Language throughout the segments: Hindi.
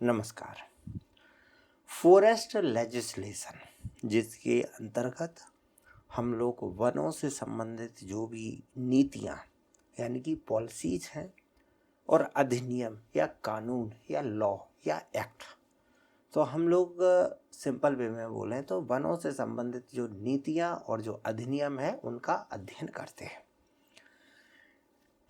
नमस्कार। फॉरेस्ट लेजिस्लेशन जिसके अंतर्गत हम लोग वनों से संबंधित जो भी नीतियाँ यानी कि पॉलिसीज हैं और अधिनियम या कानून या लॉ या एक्ट, तो हम लोग सिंपल वे में बोलें तो वनों से संबंधित जो नीतियाँ और जो अधिनियम है उनका अध्ययन करते हैं।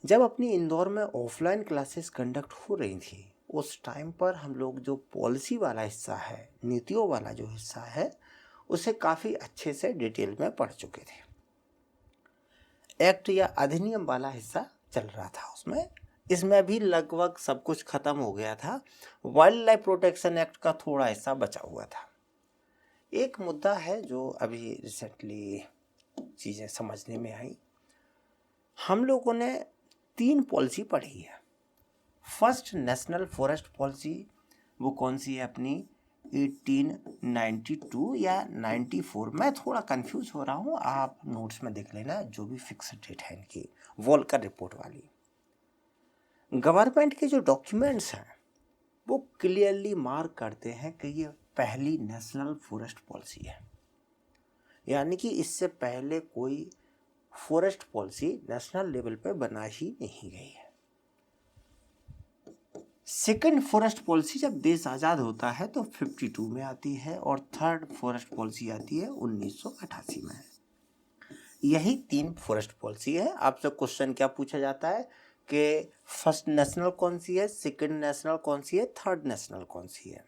जब अपनी इंदौर में ऑफलाइन क्लासेस कंडक्ट हो रही थी उस टाइम पर हम लोग जो पॉलिसी वाला हिस्सा है, नीतियों वाला जो हिस्सा है, उसे काफ़ी अच्छे से डिटेल में पढ़ चुके थे। एक्ट या अधिनियम वाला हिस्सा चल रहा था इसमें भी लगभग सब कुछ खत्म हो गया था। वाइल्ड लाइफ प्रोटेक्शन एक्ट का थोड़ा हिस्सा बचा हुआ था। एक मुद्दा है जो अभी रिसेंटली चीज़ें समझने में आई। हम लोगों ने 3 पॉलिसी पढ़ी है। फर्स्ट नेशनल फॉरेस्ट पॉलिसी, वो कौन सी है अपनी 1892 या 94, मैं थोड़ा कंफ्यूज हो रहा हूँ, आप नोट्स में देख लेना जो भी फिक्स डेट है इनकी, वॉलकर रिपोर्ट वाली। गवर्नमेंट के जो डॉक्यूमेंट्स हैं वो क्लियरली मार्क करते हैं कि ये पहली नेशनल फॉरेस्ट पॉलिसी है, यानी कि इससे पहले कोई फॉरेस्ट पॉलिसी नेशनल लेवल पे बना ही नहीं गई है। सेकेंड फॉरेस्ट पॉलिसी जब देश आज़ाद होता है तो 52 में आती है और थर्ड फॉरेस्ट पॉलिसी आती है 1988 में। यही 3 फॉरेस्ट पॉलिसी है। आपसे क्वेश्चन क्या पूछा जाता है कि फर्स्ट नेशनल कौन सी है, सेकेंड नेशनल कौन सी है, थर्ड नेशनल कौन सी है।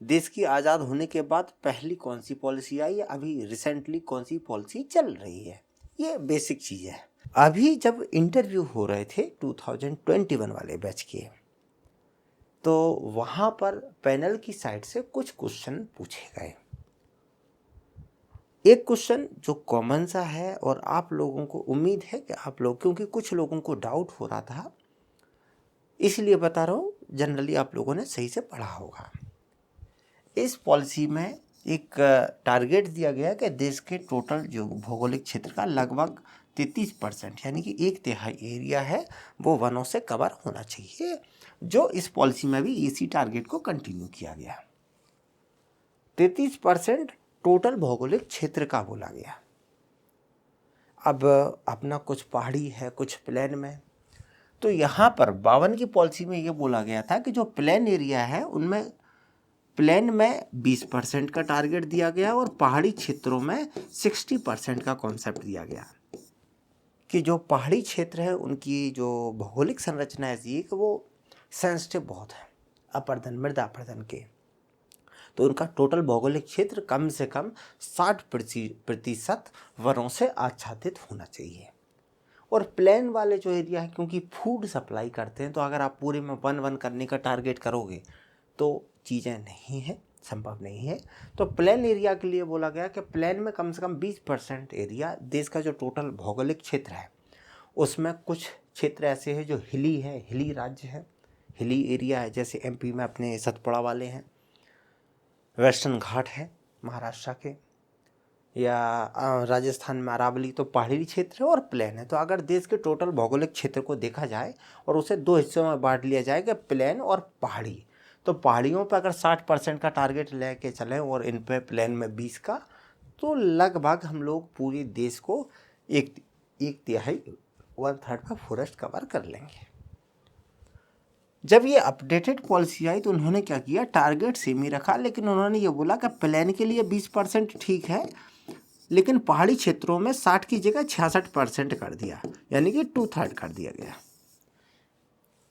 देश की आज़ाद होने के बाद पहली कौन सी पॉलिसी आई, अभी रिसेंटली कौन सी पॉलिसी चल रही है, ये बेसिक चीज़ है। अभी जब इंटरव्यू हो रहे थे 2021 वाले बैच के, तो वहाँ पर पैनल की साइड से कुछ क्वेश्चन पूछे गए। एक क्वेश्चन जो कॉमन सा है और आप लोगों को उम्मीद है कि आप लोग, क्योंकि कुछ लोगों को डाउट हो रहा था इसलिए बता रहा हूँ, जनरली आप लोगों ने सही से पढ़ा होगा। इस पॉलिसी में एक टारगेट दिया गया कि देश के टोटल जो भौगोलिक क्षेत्र का लगभग 33% यानी कि 1/3 एरिया है वो वनों से कवर होना चाहिए, जो इस पॉलिसी में भी इसी टारगेट को कंटिन्यू किया गया। 33% टोटल भौगोलिक क्षेत्र का बोला गया। अब अपना कुछ पहाड़ी है, कुछ प्लेन में, तो यहाँ पर 52 की पॉलिसी में ये बोला गया था कि जो प्लेन एरिया है उनमें प्लेन में 20% का टारगेट दिया गया और पहाड़ी क्षेत्रों में 60% का कॉन्सेप्ट दिया गया कि जो पहाड़ी क्षेत्र है उनकी जो भौगोलिक संरचना ऐसी है कि वो सेंसिटिव बहुत है अपरदन, मृदा अपरदन के, तो उनका टोटल भौगोलिक क्षेत्र कम से कम 60% वनों से आच्छादित होना चाहिए। और प्लेन वाले जो एरिया है, क्योंकि फूड सप्लाई करते हैं, तो अगर आप पूरे में वन करने का टारगेट करोगे तो चीज़ें नहीं है, संभव नहीं है। तो प्लेन एरिया के लिए बोला गया कि प्लेन में कम से कम 20% एरिया, देश का जो टोटल भौगोलिक क्षेत्र है उसमें कुछ क्षेत्र ऐसे हैं जो हिली है, हिली राज्य है, हिली एरिया है, जैसे एमपी में अपने सतपुड़ा वाले हैं, वेस्टर्न घाट है महाराष्ट्र के, या राजस्थान में अरावली, तो पहाड़ी क्षेत्र है और प्लेन है। तो अगर देश के टोटल भौगोलिक क्षेत्र को देखा जाए और उसे 2 हिस्सों में बांट लिया जाए कि प्लेन और पहाड़ी, तो पहाड़ियों पर अगर 60% का टारगेट लेके चलें और इन पे प्लेन में 20 का, तो लगभग हम लोग पूरे देश को एक तिहाई 1/3 का फॉरेस्ट कवर कर लेंगे। जब ये अपडेटेड पॉलिसी आई तो उन्होंने क्या किया, टारगेट सेम ही रखा, लेकिन उन्होंने ये बोला कि प्लेन के लिए 20% ठीक है, लेकिन पहाड़ी क्षेत्रों में 60 की जगह 66% कर दिया, यानी कि 2/3 कर दिया गया।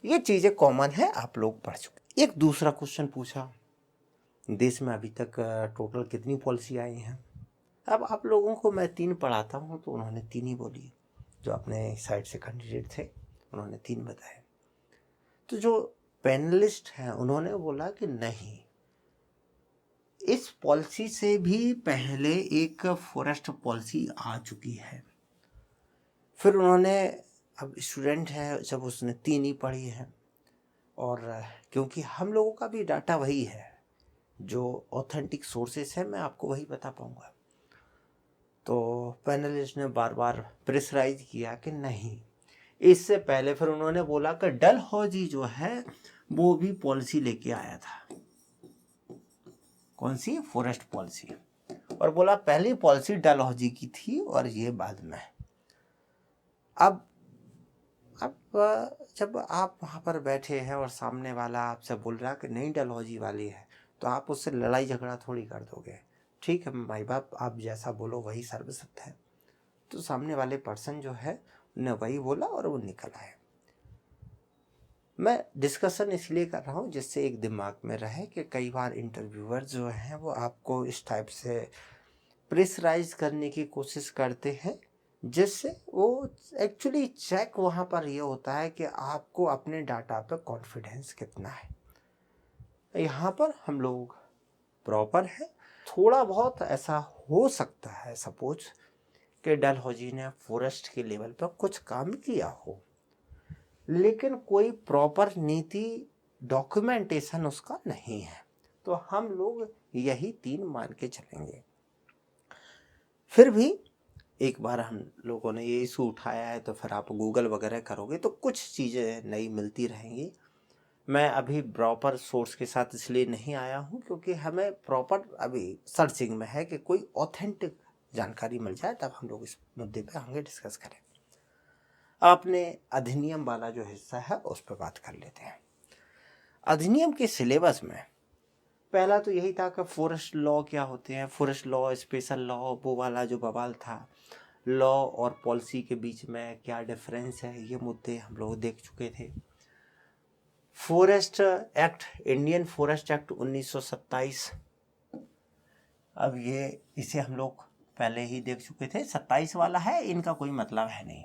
ये चीज़ें कॉमन है, आप लोग पढ़ चुके। एक दूसरा क्वेश्चन पूछा, देश में अभी तक टोटल कितनी पॉलिसी आई हैं। अब आप लोगों को मैं 3 पढ़ाता हूँ तो उन्होंने 3 ही बोली, जो अपने साइड से कैंडिडेट थे उन्होंने 3 बताए। तो जो पैनलिस्ट हैं उन्होंने बोला कि नहीं, इस पॉलिसी से भी पहले एक फॉरेस्ट पॉलिसी आ चुकी है। फिर उन्होंने, अब स्टूडेंट है जब उसने 3 ही पढ़ी है, और क्योंकि हम लोगों का भी डाटा वही है, जो ऑथेंटिक सोर्सेस है मैं आपको वही बता पाऊँगा, तो पैनलिस्ट ने बार बार प्रेशराइज किया कि नहीं, इससे पहले फिर उन्होंने बोला कि डलहौजी जो है वो भी पॉलिसी लेके आया था। कौन सी? Forest policy. और बोला पहली पॉलिसी डलहौजी की थी और ये बाद में। अब जब आप वहाँ पर बैठे हैं और सामने वाला आपसे बोल रहा है कि नहीं डलहौजी वाली है, तो आप उससे लड़ाई झगड़ा थोड़ी कर दोगे। ठीक है भाई बाप, आप जैसा बोलो वही सर्वसत्य है। तो सामने वाले पर्सन जो है ने वही बोला और वो निकल आए। मैं डिस्कशन इसलिए कर रहा हूँ जिससे एक दिमाग में रहे कि कई बार इंटरव्यूअर जो हैं वो आपको इस टाइप से प्रेशराइज करने की कोशिश करते हैं, जिससे वो एक्चुअली चेक वहाँ पर ये होता है कि आपको अपने डाटा पे कॉन्फिडेंस कितना है। यहाँ पर हम लोग प्रॉपर है। थोड़ा बहुत ऐसा हो सकता है सपोज कि डलहौजी ने फॉरेस्ट के लेवल पर कुछ काम किया हो, लेकिन कोई प्रॉपर नीति डॉक्यूमेंटेशन उसका नहीं है, तो हम लोग यही 3 मान के चलेंगे। फिर भी एक बार हम लोगों ने ये इशू उठाया है तो फिर आप गूगल वगैरह करोगे तो कुछ चीज़ें नई मिलती रहेंगी। मैं अभी प्रॉपर सोर्स के साथ इसलिए नहीं आया हूँ क्योंकि हमें प्रॉपर अभी सर्चिंग में है कि कोई ऑथेंटिक जानकारी मिल जाए, तब हम लोग इस मुद्दे पे आगे डिस्कस करें। आपने अधिनियम वाला जो हिस्सा है उस पर बात कर लेते हैं। अधिनियम के सिलेबस में पहला तो यही था कि फॉरेस्ट लॉ क्या होते हैं, फॉरेस्ट लॉ, स्पेशल लॉ, वो वाला जो बवाल था। लॉ और पॉलिसी के बीच में क्या डिफरेंस है, ये मुद्दे हम लोग देख चुके थे। Forest act, Indian forest act 1927, अब इसे हम लोग पहले ही देख चुके थे। 27 वाला है, इनका कोई मतलब है नहीं।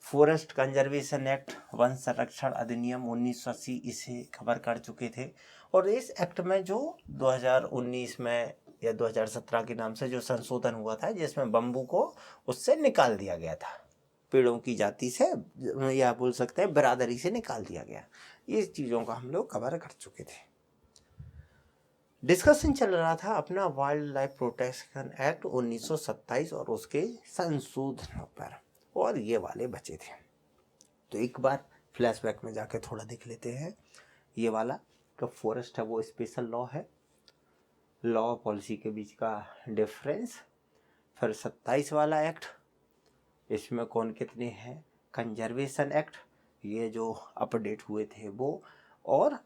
फॉरेस्ट कंजर्वेशन एक्ट, वन संरक्षण अधिनियम 1980, इसे कवर कर चुके थे। और इस एक्ट में जो 2019 में या 2017 के नाम से जो संशोधन हुआ था, जिसमें बम्बू को उससे निकाल दिया गया था, पेड़ों की जाति से या बोल सकते हैं बिरादरी से निकाल दिया गया। ये चीज़ों का हम लोग कवर कर चुके थे। डिस्कशन चल रहा था अपना वाइल्ड लाइफ प्रोटेक्शन एक्ट 1927 और उसके संशोधनों पर, और ये वाले बचे थे। तो एक बार फ्लैशबैक में जाके थोड़ा देख लेते हैं। ये वाला का फॉरेस्ट है वो स्पेशल लॉ है, लॉ पॉलिसी के बीच का डिफरेंस। फिर 27 वाला एक्ट, इसमें कौन कितने हैं, कंजर्वेशन एक्ट, ये जो अपडेट हुए थे वो, और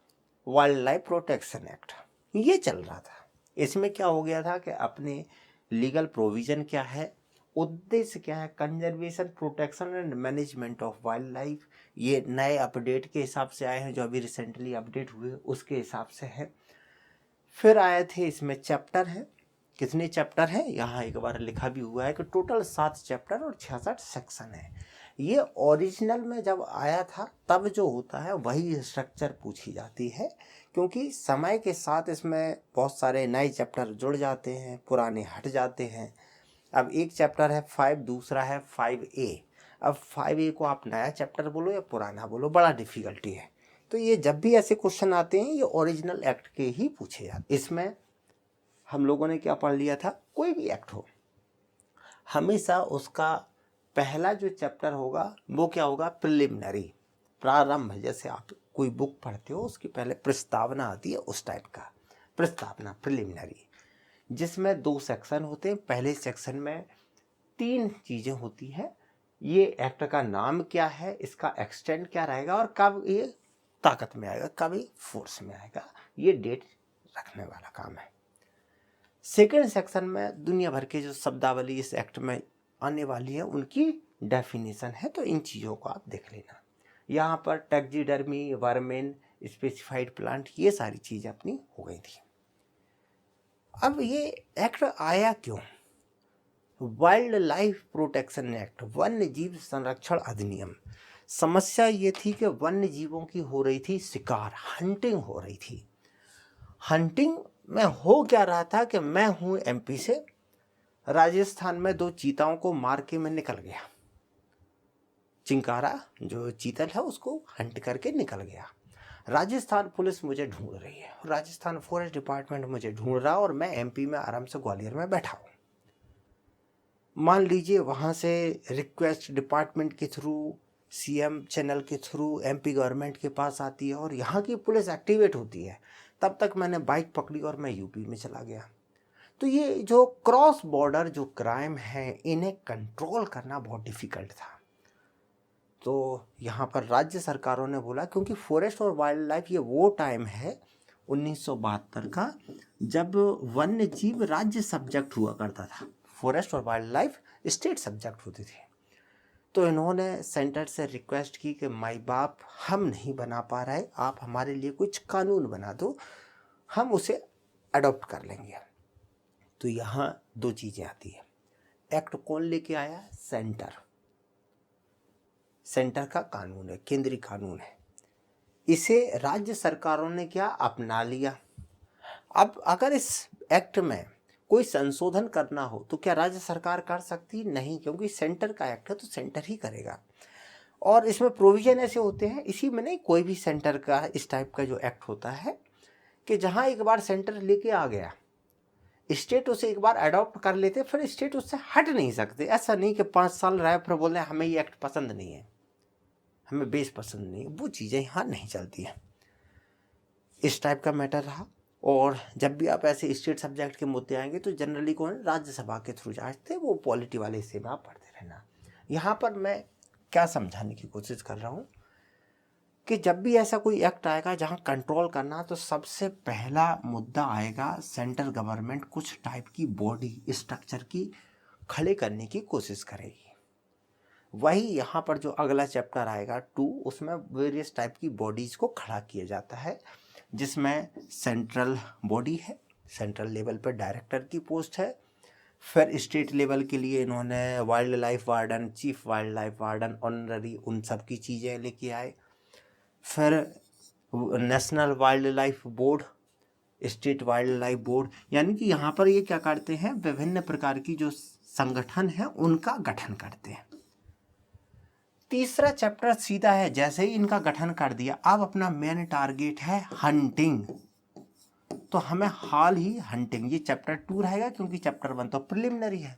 वाइल्ड लाइफ प्रोटेक्शन एक्ट, ये चल रहा था। इसमें क्या हो गया था कि अपने लीगल प्रोविज़न क्या है, उद्देश्य क्या है, conservation, protection and management of wild life, ये नए अपडेट के हिसाब से आए हैं, जो अभी रिसेंटली अपडेट हुए उसके हिसाब से है। फिर आए थे इसमें चैप्टर है, कितने चैप्टर हैं यहाँ एक बार लिखा भी हुआ है कि टोटल 7 चैप्टर और 66 सेक्शन है। ये ओरिजिनल में जब आया था तब जो होता है वही स्ट्रक्चर पूछी जाती है, क्योंकि समय के साथ इसमें बहुत सारे नए चैप्टर जुड़ जाते हैं, पुराने हट जाते हैं। अब एक चैप्टर है 5, दूसरा है 5A। अब 5A को आप नया चैप्टर बोलो या पुराना बोलो, बड़ा डिफिकल्टी है। तो ये जब भी ऐसे क्वेश्चन आते हैं ये ओरिजिनल एक्ट के ही पूछे जाते। इसमें हम लोगों ने क्या पढ़ लिया था, कोई भी एक्ट हो हमेशा उसका पहला जो चैप्टर होगा वो क्या होगा, प्रिलिमिनरी, प्रारंभ। जैसे आप कोई बुक पढ़ते हो उसकी पहले प्रस्तावना आती है, उस टाइप का प्रस्तावना, प्रिलिमिनरी, जिसमें 2 सेक्शन होते हैं। पहले सेक्शन में 3 चीज़ें होती हैं, ये एक्ट का नाम क्या है, इसका एक्सटेंड क्या रहेगा, और कब ये ताकत में आएगा, कब ये फोर्स में आएगा, ये डेट रखने वाला काम है। सेकेंड सेक्शन में दुनिया भर के जो शब्दावली इस एक्ट में आने वाली है उनकी डेफिनेशन है, तो इन चीज़ों को आप देख लेना। यहाँ पर टैक्सीडर्मी, वर्मेन, स्पेसिफाइड प्लांट, ये सारी चीज़ें अपनी हो गई थी। अब ये एक्ट आया क्यों, वाइल्ड लाइफ प्रोटेक्शन एक्ट, वन्य जीव संरक्षण अधिनियम। समस्या ये थी कि वन्य जीवों की हो रही थी शिकार, हंटिंग हो रही थी। हंटिंग में हो क्या रहा था कि मैं हूँ MP से, राजस्थान में 2 चीताओं को मार के मैं निकल गया, चिंकारा जो चीतल है उसको हंट करके निकल गया। राजस्थान पुलिस मुझे ढूंढ रही है, राजस्थान फॉरेस्ट डिपार्टमेंट मुझे ढूंढ रहा है, और मैं MP में आराम से ग्वालियर में बैठा हूँ। मान लीजिए वहाँ से रिक्वेस्ट डिपार्टमेंट के थ्रू सीएम चैनल के थ्रू एमपी गवर्नमेंट के पास आती है और यहाँ की पुलिस एक्टिवेट होती है। तब तक मैंने बाइक पकड़ी और मैं यूपी में चला गया। तो ये जो क्रॉस बॉर्डर जो क्राइम है, इन्हें कंट्रोल करना बहुत डिफ़िकल्ट था। तो यहाँ पर राज्य सरकारों ने बोला, क्योंकि फॉरेस्ट और वाइल्ड लाइफ ये वो टाइम है 1972 का, जब वन्य जीव राज्य सब्जेक्ट हुआ करता था, फॉरेस्ट और वाइल्ड लाइफ स्टेट सब्जेक्ट होते थे। तो इन्होंने सेंटर से रिक्वेस्ट की कि माई बाप, हम नहीं बना पा रहे, आप हमारे लिए कुछ कानून बना दो, हम उसे अडॉप्ट कर लेंगे। तो यहाँ दो चीज़ें आती है। एक्ट कौन लेके आया? सेंटर। सेंटर का कानून है, केंद्रीय कानून है। इसे राज्य सरकारों ने क्या अपना लिया। अब अगर इस एक्ट में कोई संशोधन करना हो तो क्या राज्य सरकार कर सकती? नहीं, क्योंकि सेंटर का एक्ट है तो सेंटर ही करेगा। और इसमें प्रोविजन ऐसे होते हैं, इसी में नहीं, कोई भी सेंटर का इस टाइप का जो एक्ट होता है कि जहाँ एक बार सेंटर लेके आ गया, स्टेट उसे एक बार अडॉप्ट कर लेते, फिर स्टेट उससे हट नहीं सकते। ऐसा नहीं कि 5 साल रहे फिर बोले हमें ये एक्ट पसंद नहीं है, हमें बेस पसंद नहीं है, वो चीज़ें यहाँ नहीं चलती हैं। इस टाइप का मैटर रहा। और जब भी आप ऐसे स्टेट सब्जेक्ट के मुद्दे आएंगे तो जनरली कौन? राज्यसभा के थ्रू जाते, वो पॉलिटी वाले हिस्से में आप पढ़ते रहना। यहाँ पर मैं क्या समझाने की कोशिश कर रहा हूँ कि जब भी ऐसा कोई एक्ट आएगा जहाँ कंट्रोल करना, तो सबसे पहला मुद्दा आएगा सेंट्रल गवर्नमेंट कुछ टाइप की बॉडी स्ट्रक्चर की खड़े करने की कोशिश करेगी। वही यहाँ पर जो अगला चैप्टर आएगा 2, उसमें वेरियस टाइप की बॉडीज़ को खड़ा किया जाता है, जिसमें सेंट्रल बॉडी है, सेंट्रल लेवल पर डायरेक्टर की पोस्ट है। फिर स्टेट लेवल के लिए इन्होंने wild life warden, chief wild life warden, honorary, उन सब की चीज़ें लेके आए। फिर national wild life board, state wild life board, यानी कि यहाँ पर ये क्या करते हैं, विभिन्न प्रकार की जो संगठन है उनका गठन करते हैं। तीसरा चैप्टर सीधा है, जैसे ही इनका गठन कर दिया, अब अपना मेन टारगेट है हंटिंग। तो हमें हाल ही हंटिंग, ये चैप्टर 2 रहेगा, क्योंकि चैप्टर 1 तो प्रिलिमिनरी है।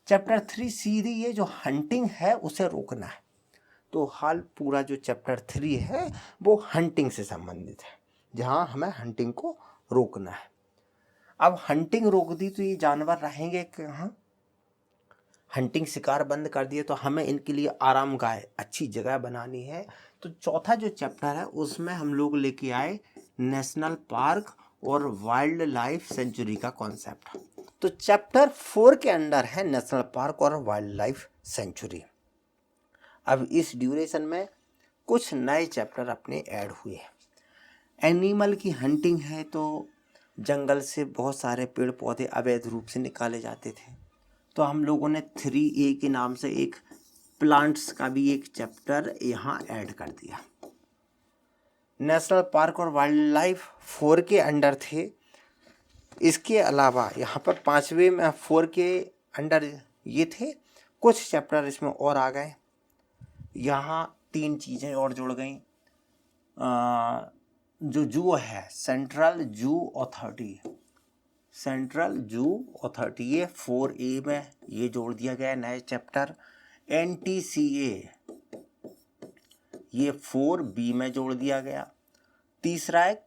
चैप्टर 3 सीधी ये जो हंटिंग है उसे रोकना है। तो हाल पूरा जो चैप्टर 3 है वो हंटिंग से संबंधित है, जहाँ हमें हंटिंग को रोकना है। अब हंटिंग रोक दी तो ये जानवर रहेंगे कहाँ? हंटिंग शिकार बंद कर दिए तो हमें इनके लिए आरामगाह, अच्छी जगह बनानी है। तो चौथा जो चैप्टर है उसमें हम लोग लेके आए नेशनल पार्क और वाइल्ड लाइफ सेंचुरी का कॉन्सेप्ट। तो चैप्टर 4 के अंडर है नेशनल पार्क और वाइल्ड लाइफ सेंचुरी। अब इस ड्यूरेशन में कुछ नए चैप्टर अपने ऐड हुए हैं। एनिमल की हंटिंग है, तो जंगल से बहुत सारे पेड़ पौधे अवैध रूप से निकाले जाते थे, तो हम लोगों ने 3A के नाम से एक प्लांट्स का भी एक चैप्टर यहाँ ऐड कर दिया। नेशनल पार्क और वाइल्ड लाइफ 4 के अंडर थे। इसके अलावा यहाँ पर 5वें में 4 के अंडर ये थे, कुछ चैप्टर इसमें और आ गए। यहाँ 3 चीज़ें और जुड़ गई। जो जू है, central zoo authority, central zoo authority, ये 4A में ये जोड़ दिया गया नए चैप्टर। NTCA ये 4B में जोड़ दिया गया। तीसरा है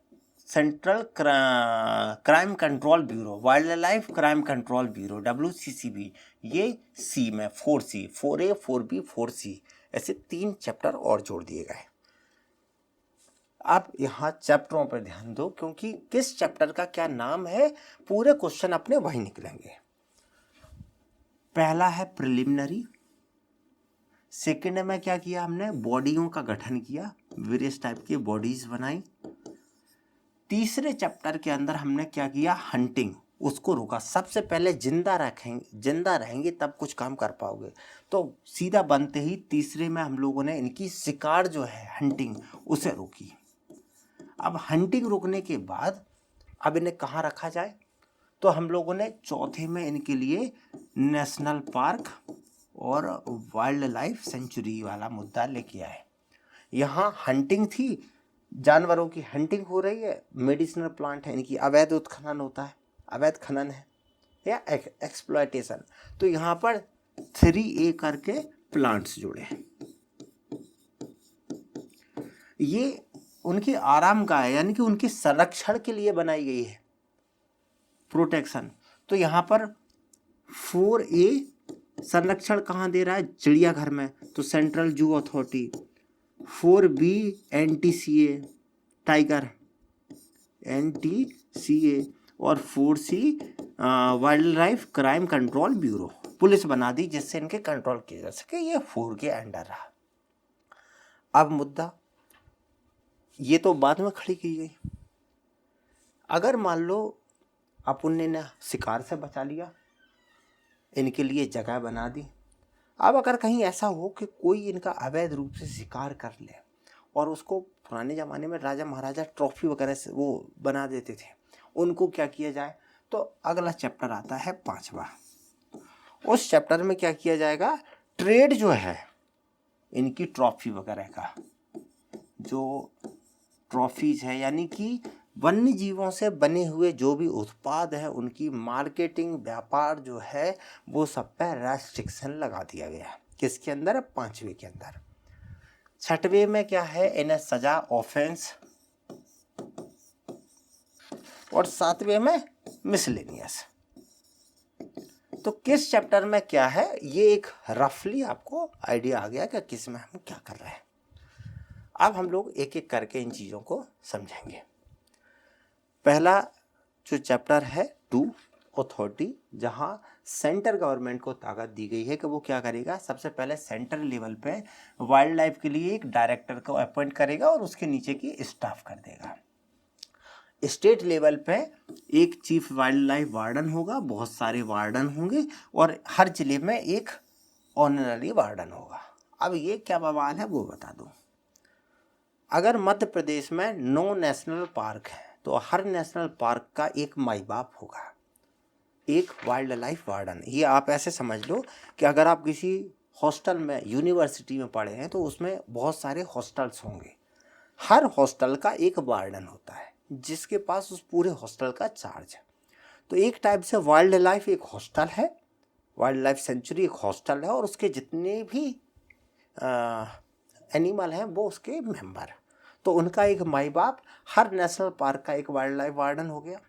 central crime control bureau, wild life crime control bureau, WCCB, ये C में 4C, 4A 4B 4C, ऐसे 3 चैप्टर और जोड़ दिए गए। आप यहाँ चैप्टरों पर ध्यान दो, क्योंकि किस चैप्टर का क्या नाम है पूरे क्वेश्चन अपने वही निकलेंगे। पहला है प्रिलिमिनरी। सेकंड में क्या किया हमने, बॉडियों का गठन किया, वेरियस टाइप की बॉडीज बनाई। तीसरे चैप्टर के अंदर हमने क्या किया, हंटिंग, उसको रोका। सबसे पहले जिंदा रहेंगे तब कुछ काम कर पाओगे। तो सीधा बनते ही तीसरे में हम लोगों ने इनकी शिकार जो है हंटिंग, उसे रोकी। अब हंटिंग रोकने के बाद अब इन्हें कहाँ रखा जाए, तो हम लोगों ने चौथे में इनके लिए नेशनल पार्क और वाइल्ड लाइफ सेंचुरी वाला मुद्दा लेके आए। यहाँ हंटिंग थी, जानवरों की हंटिंग हो रही है, मेडिसिनल प्लांट है, इनकी अवैध उत्खनन होता है, अवैध खनन है या एक्सप्लॉयटेशन। तो यहाँ पर 3A करके प्लांट्स जुड़े हैं। ये उनकी आरामगाह है, यानी कि उनके संरक्षण के लिए बनाई गई है, प्रोटेक्शन। तो यहाँ पर 4A संरक्षण कहाँ दे रहा है? चिड़ियाघर में, तो central zoo authority. 4B NTCA tiger, NTCA, और 4C wild life crime control bureau, police बना दी जिससे इनके कंट्रोल किया जा सके। ये 4 के अंडर रहा। अब मुद्दा ये तो बाद में खड़ी की गई, अगर मान लो अपन ने ना शिकार से बचा लिया, इनके लिए जगह बना दी। अब अगर कहीं ऐसा हो कि कोई इनका अवैध रूप से शिकार कर ले, और उसको पुराने ज़माने में राजा महाराजा ट्रॉफी वगैरह से वो बना देते थे, उनको क्या किया जाए? तो अगला चैप्टर आता है 5वां। उस चैप्टर में क्या किया जाएगा? ट्रेड जो है इनकी ट्रॉफी वगैरह का, जो ट्रॉफीज है, यानी कि वन्य जीवों से बने हुए जो भी उत्पाद है उनकी मार्केटिंग, व्यापार जो है वो सब पे रेस्ट्रिक्शन लगा दिया गया। किसके अंदर? 5वें के अंदर। 6वें में क्या है? इन्हें सजा, ऑफेंस, और 7वें में मिसलेनियस। तो किस चैप्टर में क्या है, ये एक रफली आपको आइडिया आ गया कि किस में हम क्या कर रहे हैं। अब हम लोग एक एक करके इन चीज़ों को समझेंगे। पहला जो चैप्टर है 2 अथॉरिटी, जहाँ सेंटर गवर्नमेंट को ताकत दी गई है कि वो क्या करेगा? सबसे पहले सेंटर लेवल पे वाइल्ड लाइफ के लिए एक डायरेक्टर को अपॉइंट करेगा और उसके नीचे की स्टाफ कर देगा। स्टेट लेवल पे एक चीफ वाइल्ड लाइफ वार्डन होगा, बहुत सारे वार्डन होंगे, और हर जिले में एक ऑनररी वार्डन होगा। अब ये क्या बवाल है वो बता दूं। अगर मध्य प्रदेश में 9 नेशनल पार्क हैं तो हर नेशनल पार्क का एक माई बाप होगा, एक वाइल्ड लाइफ वार्डन। ये आप ऐसे समझ लो कि अगर आप किसी हॉस्टल में, यूनिवर्सिटी में पढ़े हैं तो उसमें बहुत सारे हॉस्टल्स होंगे, हर हॉस्टल का एक वार्डन होता है जिसके पास उस पूरे हॉस्टल का चार्ज है। तो एक टाइप से वाइल्ड लाइफ एक हॉस्टल है, वाइल्ड लाइफ सेंचुरी एक हॉस्टल है, और उसके जितने भी एनिमल हैं वो उसके मेंबर। तो उनका एक माई बाप, हर नेशनल पार्क का एक वाइल्ड लाइफ वार्डन हो गया,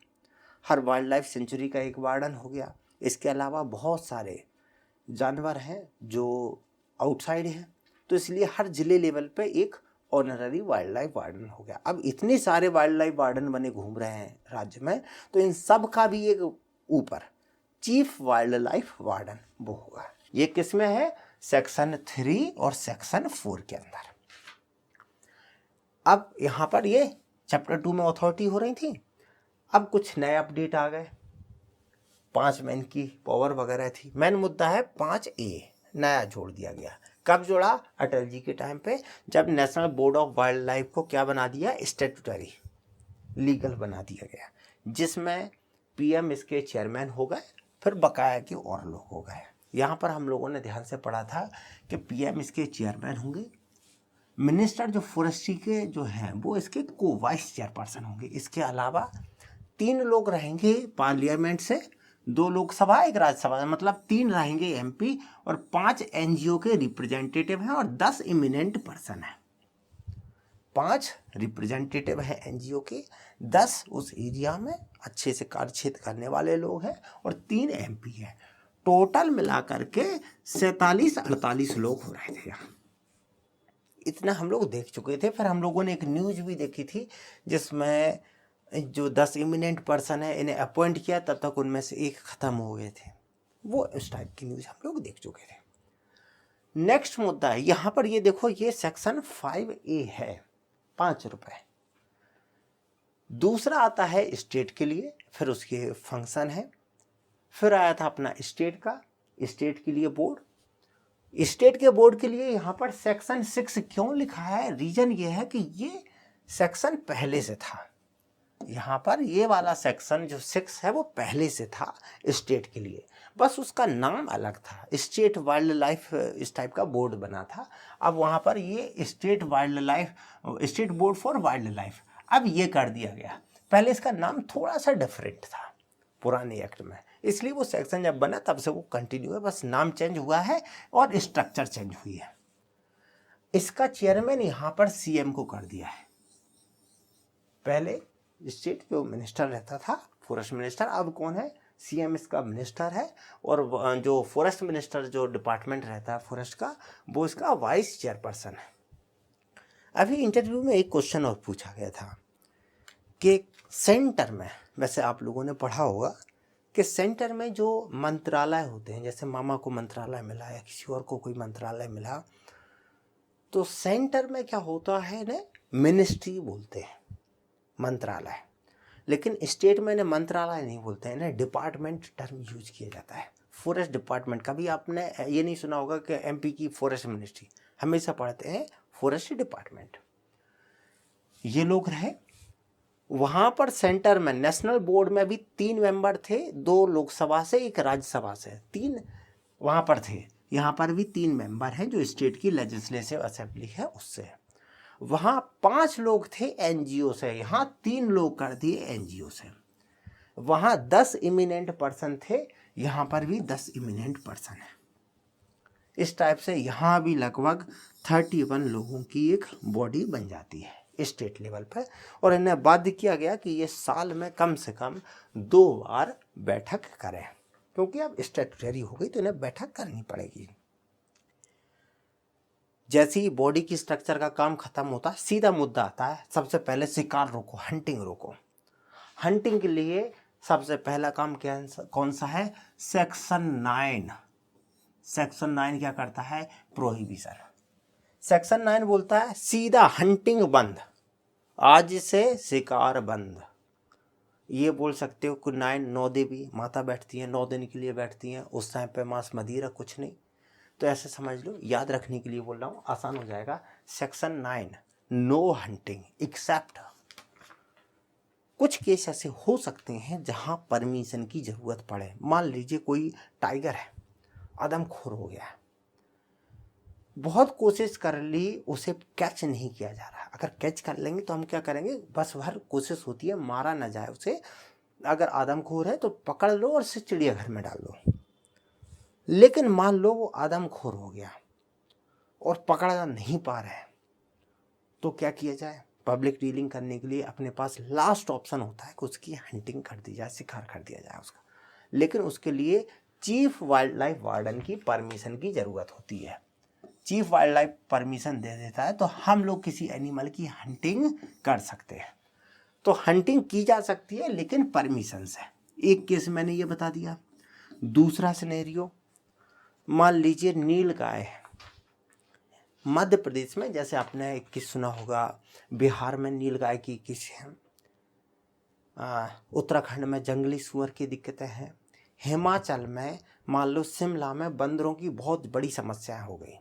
हर वाइल्ड लाइफ सेंचुरी का एक वार्डन हो गया। इसके अलावा बहुत सारे जानवर हैं जो आउटसाइड हैं, तो इसलिए हर जिले लेवल पे एक ऑनररी वाइल्ड लाइफ वार्डन हो गया। अब इतने सारे वाइल्ड लाइफ वार्डन बने घूम रहे हैं राज्य में, तो इन सब का भी एक ऊपर चीफ वाइल्ड लाइफ वार्डन वो होगा। ये किस में है? सेक्शन 3 और सेक्शन 4 के अंदर। अब यहाँ पर ये चैप्टर 2 में अथॉरिटी हो रही थी। अब कुछ नए अपडेट आ गए, 5 में इनकी पावर वगैरह थी। मेन मुद्दा है 5A नया जोड़ दिया गया। कब जोड़ा? अटल जी के टाइम पे, जब national board of wild life को क्या बना दिया? स्टैट्यूटरी लीगल बना दिया गया, जिसमें PM इसके चेयरमैन हो गए, फिर बकाया के और लोग हो गए। यहाँ पर हम लोगों ने ध्यान से पढ़ा था कि PM इसके चेयरमैन होंगे, मिनिस्टर जो फॉरेस्ट्री के जो हैं वो इसके को वाइस चेयरपर्सन होंगे। इसके अलावा 3 लोग रहेंगे पार्लियामेंट से, 2 लोकसभा, 1 राज्यसभा, मतलब 3 रहेंगे MP, और 5 NGO के रिप्रेजेंटेटिव हैं, और 10 इमिनेंट पर्सन हैं। 5 रिप्रेजेंटेटिव हैं NGO के, 10 उस एरिया में अच्छे से कार्यक्षेत्र करने वाले लोग हैं, और 3 MP हैं। टोटल मिलाकर के 47-48 लोग हो रहे थे यहाँ। इतना हम लोग देख चुके थे। फिर हम लोगों ने एक न्यूज़ भी देखी थी जिसमें जो 10 इमिनेंट पर्सन है इन्हें अपॉइंट किया, तब तक उनमें से एक ख़त्म हो गए थे। वो इस टाइप की न्यूज़ हम लोग देख चुके थे। नेक्स्ट मुद्दा है यहाँ पर, ये देखो, ये सेक्शन 5A है, 5 रुपये। दूसरा आता है स्टेट के लिए, फिर उसके फंक्शन है। फिर आया था अपना स्टेट का, स्टेट के लिए बोर्ड। स्टेट के बोर्ड के लिए यहाँ पर सेक्शन 6 क्यों लिखा है? रीजन ये है कि ये सेक्शन पहले से था। यहाँ पर ये वाला सेक्शन जो 6 है वो पहले से था स्टेट के लिए, बस उसका नाम अलग था। स्टेट वाइल्ड लाइफ इस टाइप का बोर्ड बना था। अब वहाँ पर ये state wild life, state board for wild life, अब ये कर दिया गया। पहले इसका नाम थोड़ा सा डिफरेंट था पुराने एक्ट में, इसलिए वो सेक्शन जब बना तब से वो कंटिन्यू है, बस नाम चेंज हुआ है और स्ट्रक्चर चेंज हुई है। इसका चेयरमैन यहाँ पर सीएम को कर दिया है। पहले स्टेट जो मिनिस्टर रहता था फॉरेस्ट मिनिस्टर, अब कौन है, सीएम इसका मिनिस्टर है, और जो फॉरेस्ट मिनिस्टर जो डिपार्टमेंट रहता है फॉरेस्ट का, वो इसका वाइस चेयरपर्सन है। अभी इंटरव्यू में एक क्वेश्चन और पूछा गया था कि सेंटर में, वैसे आप लोगों ने पढ़ा होगा कि सेंटर में जो मंत्रालय होते हैं, जैसे मामा को मंत्रालय मिला या किसी और को कोई मंत्रालय मिला, तो सेंटर में क्या होता है ना, मिनिस्ट्री बोलते हैं, मंत्रालय। लेकिन स्टेट में ना मंत्रालय नहीं बोलते हैं ना, डिपार्टमेंट टर्म यूज किया जाता है। फॉरेस्ट डिपार्टमेंट, कभी आपने ये नहीं सुना होगा कि एमपी की फॉरेस्ट मिनिस्ट्री, हमेशा पढ़ते हैं फॉरेस्ट डिपार्टमेंट। ये लोग रहे वहाँ पर। सेंटर में नेशनल बोर्ड में भी 3 मेंबर थे, 2 लोकसभा से, 1 राज्यसभा से, 3 वहाँ पर थे। यहाँ पर भी 3 मेंबर हैं जो स्टेट की लेजिस्लेटिव असेंबली है उससे। वहाँ 5 लोग थे एनजीओ से, यहाँ 3 लोग कर दिए एनजीओ से। वहाँ 10 इमिनेंट पर्सन थे, यहाँ पर भी 10 इमिनेंट पर्सन है। इस टाइप से यहाँ भी लगभग 31 लोगों की एक बॉडी बन जाती है स्टेट लेवल पर। और इन्हें बाध्य किया गया कि ये साल में कम से कम 2 बार बैठक करें, क्योंकि अब स्टैट्यूटरी हो गई तो इन्हें बैठक करनी पड़ेगी। जैसे ही बॉडी की स्ट्रक्चर का काम खत्म होता है, सीधा मुद्दा आता है, सबसे पहले शिकार रोको, हंटिंग रोको। हंटिंग के लिए सबसे पहला काम क्या, कौन सा है, सेक्शन 9। सेक्शन 9 क्या करता है, प्रोहिबिशन। सेक्शन 9 बोलता है सीधा हंटिंग बंद, आज से शिकार बंद। ये बोल सकते हो कि 9 देवी माता बैठती हैं, 9 दिन के लिए बैठती हैं, उस टाइम पे मांस मदिरा कुछ नहीं। तो ऐसे समझ लो, याद रखने के लिए बोल रहा हूँ, आसान हो जाएगा। सेक्शन 9, नो हंटिंग एक्सेप्ट, कुछ केस ऐसे हो सकते हैं जहाँ परमिशन की ज़रूरत पड़े। मान लीजिए कोई टाइगर है, आदमखोर हो गया है, बहुत कोशिश कर ली, उसे कैच नहीं किया जा रहा। अगर कैच कर लेंगे तो हम क्या करेंगे, बस भर कोशिश होती है मारा ना जाए उसे। अगर आदमखोर है तो पकड़ लो और उसे चिड़ियाघर में डाल लो। लेकिन मान लो वो आदमखोर हो गया और पकड़ा नहीं पा रहे हैं, तो क्या किया जाए, पब्लिक डीलिंग करने के लिए अपने पास लास्ट ऑप्शन होता है कि उसकी हंटिंग कर दी जाए, शिकार कर दिया जाए उसका। लेकिन उसके लिए चीफ वाइल्ड लाइफ वार्डन की परमिशन की ज़रूरत होती है। चीफ वाइल्ड लाइफ परमिशन दे देता है तो हम लोग किसी एनिमल की हंटिंग कर सकते हैं। तो हंटिंग की जा सकती है लेकिन परमिशन से। एक केस मैंने ये बता दिया। दूसरा सिनेरियो, मान लीजिए नील गाय है मध्य प्रदेश में, जैसे आपने एक किस सुना होगा, बिहार में नील गाय की किस है, उत्तराखंड में जंगली सुअर की दिक्कतें हैं, हिमाचल में मान लो शिमला में बंदरों की बहुत बड़ी समस्याएं हो गई।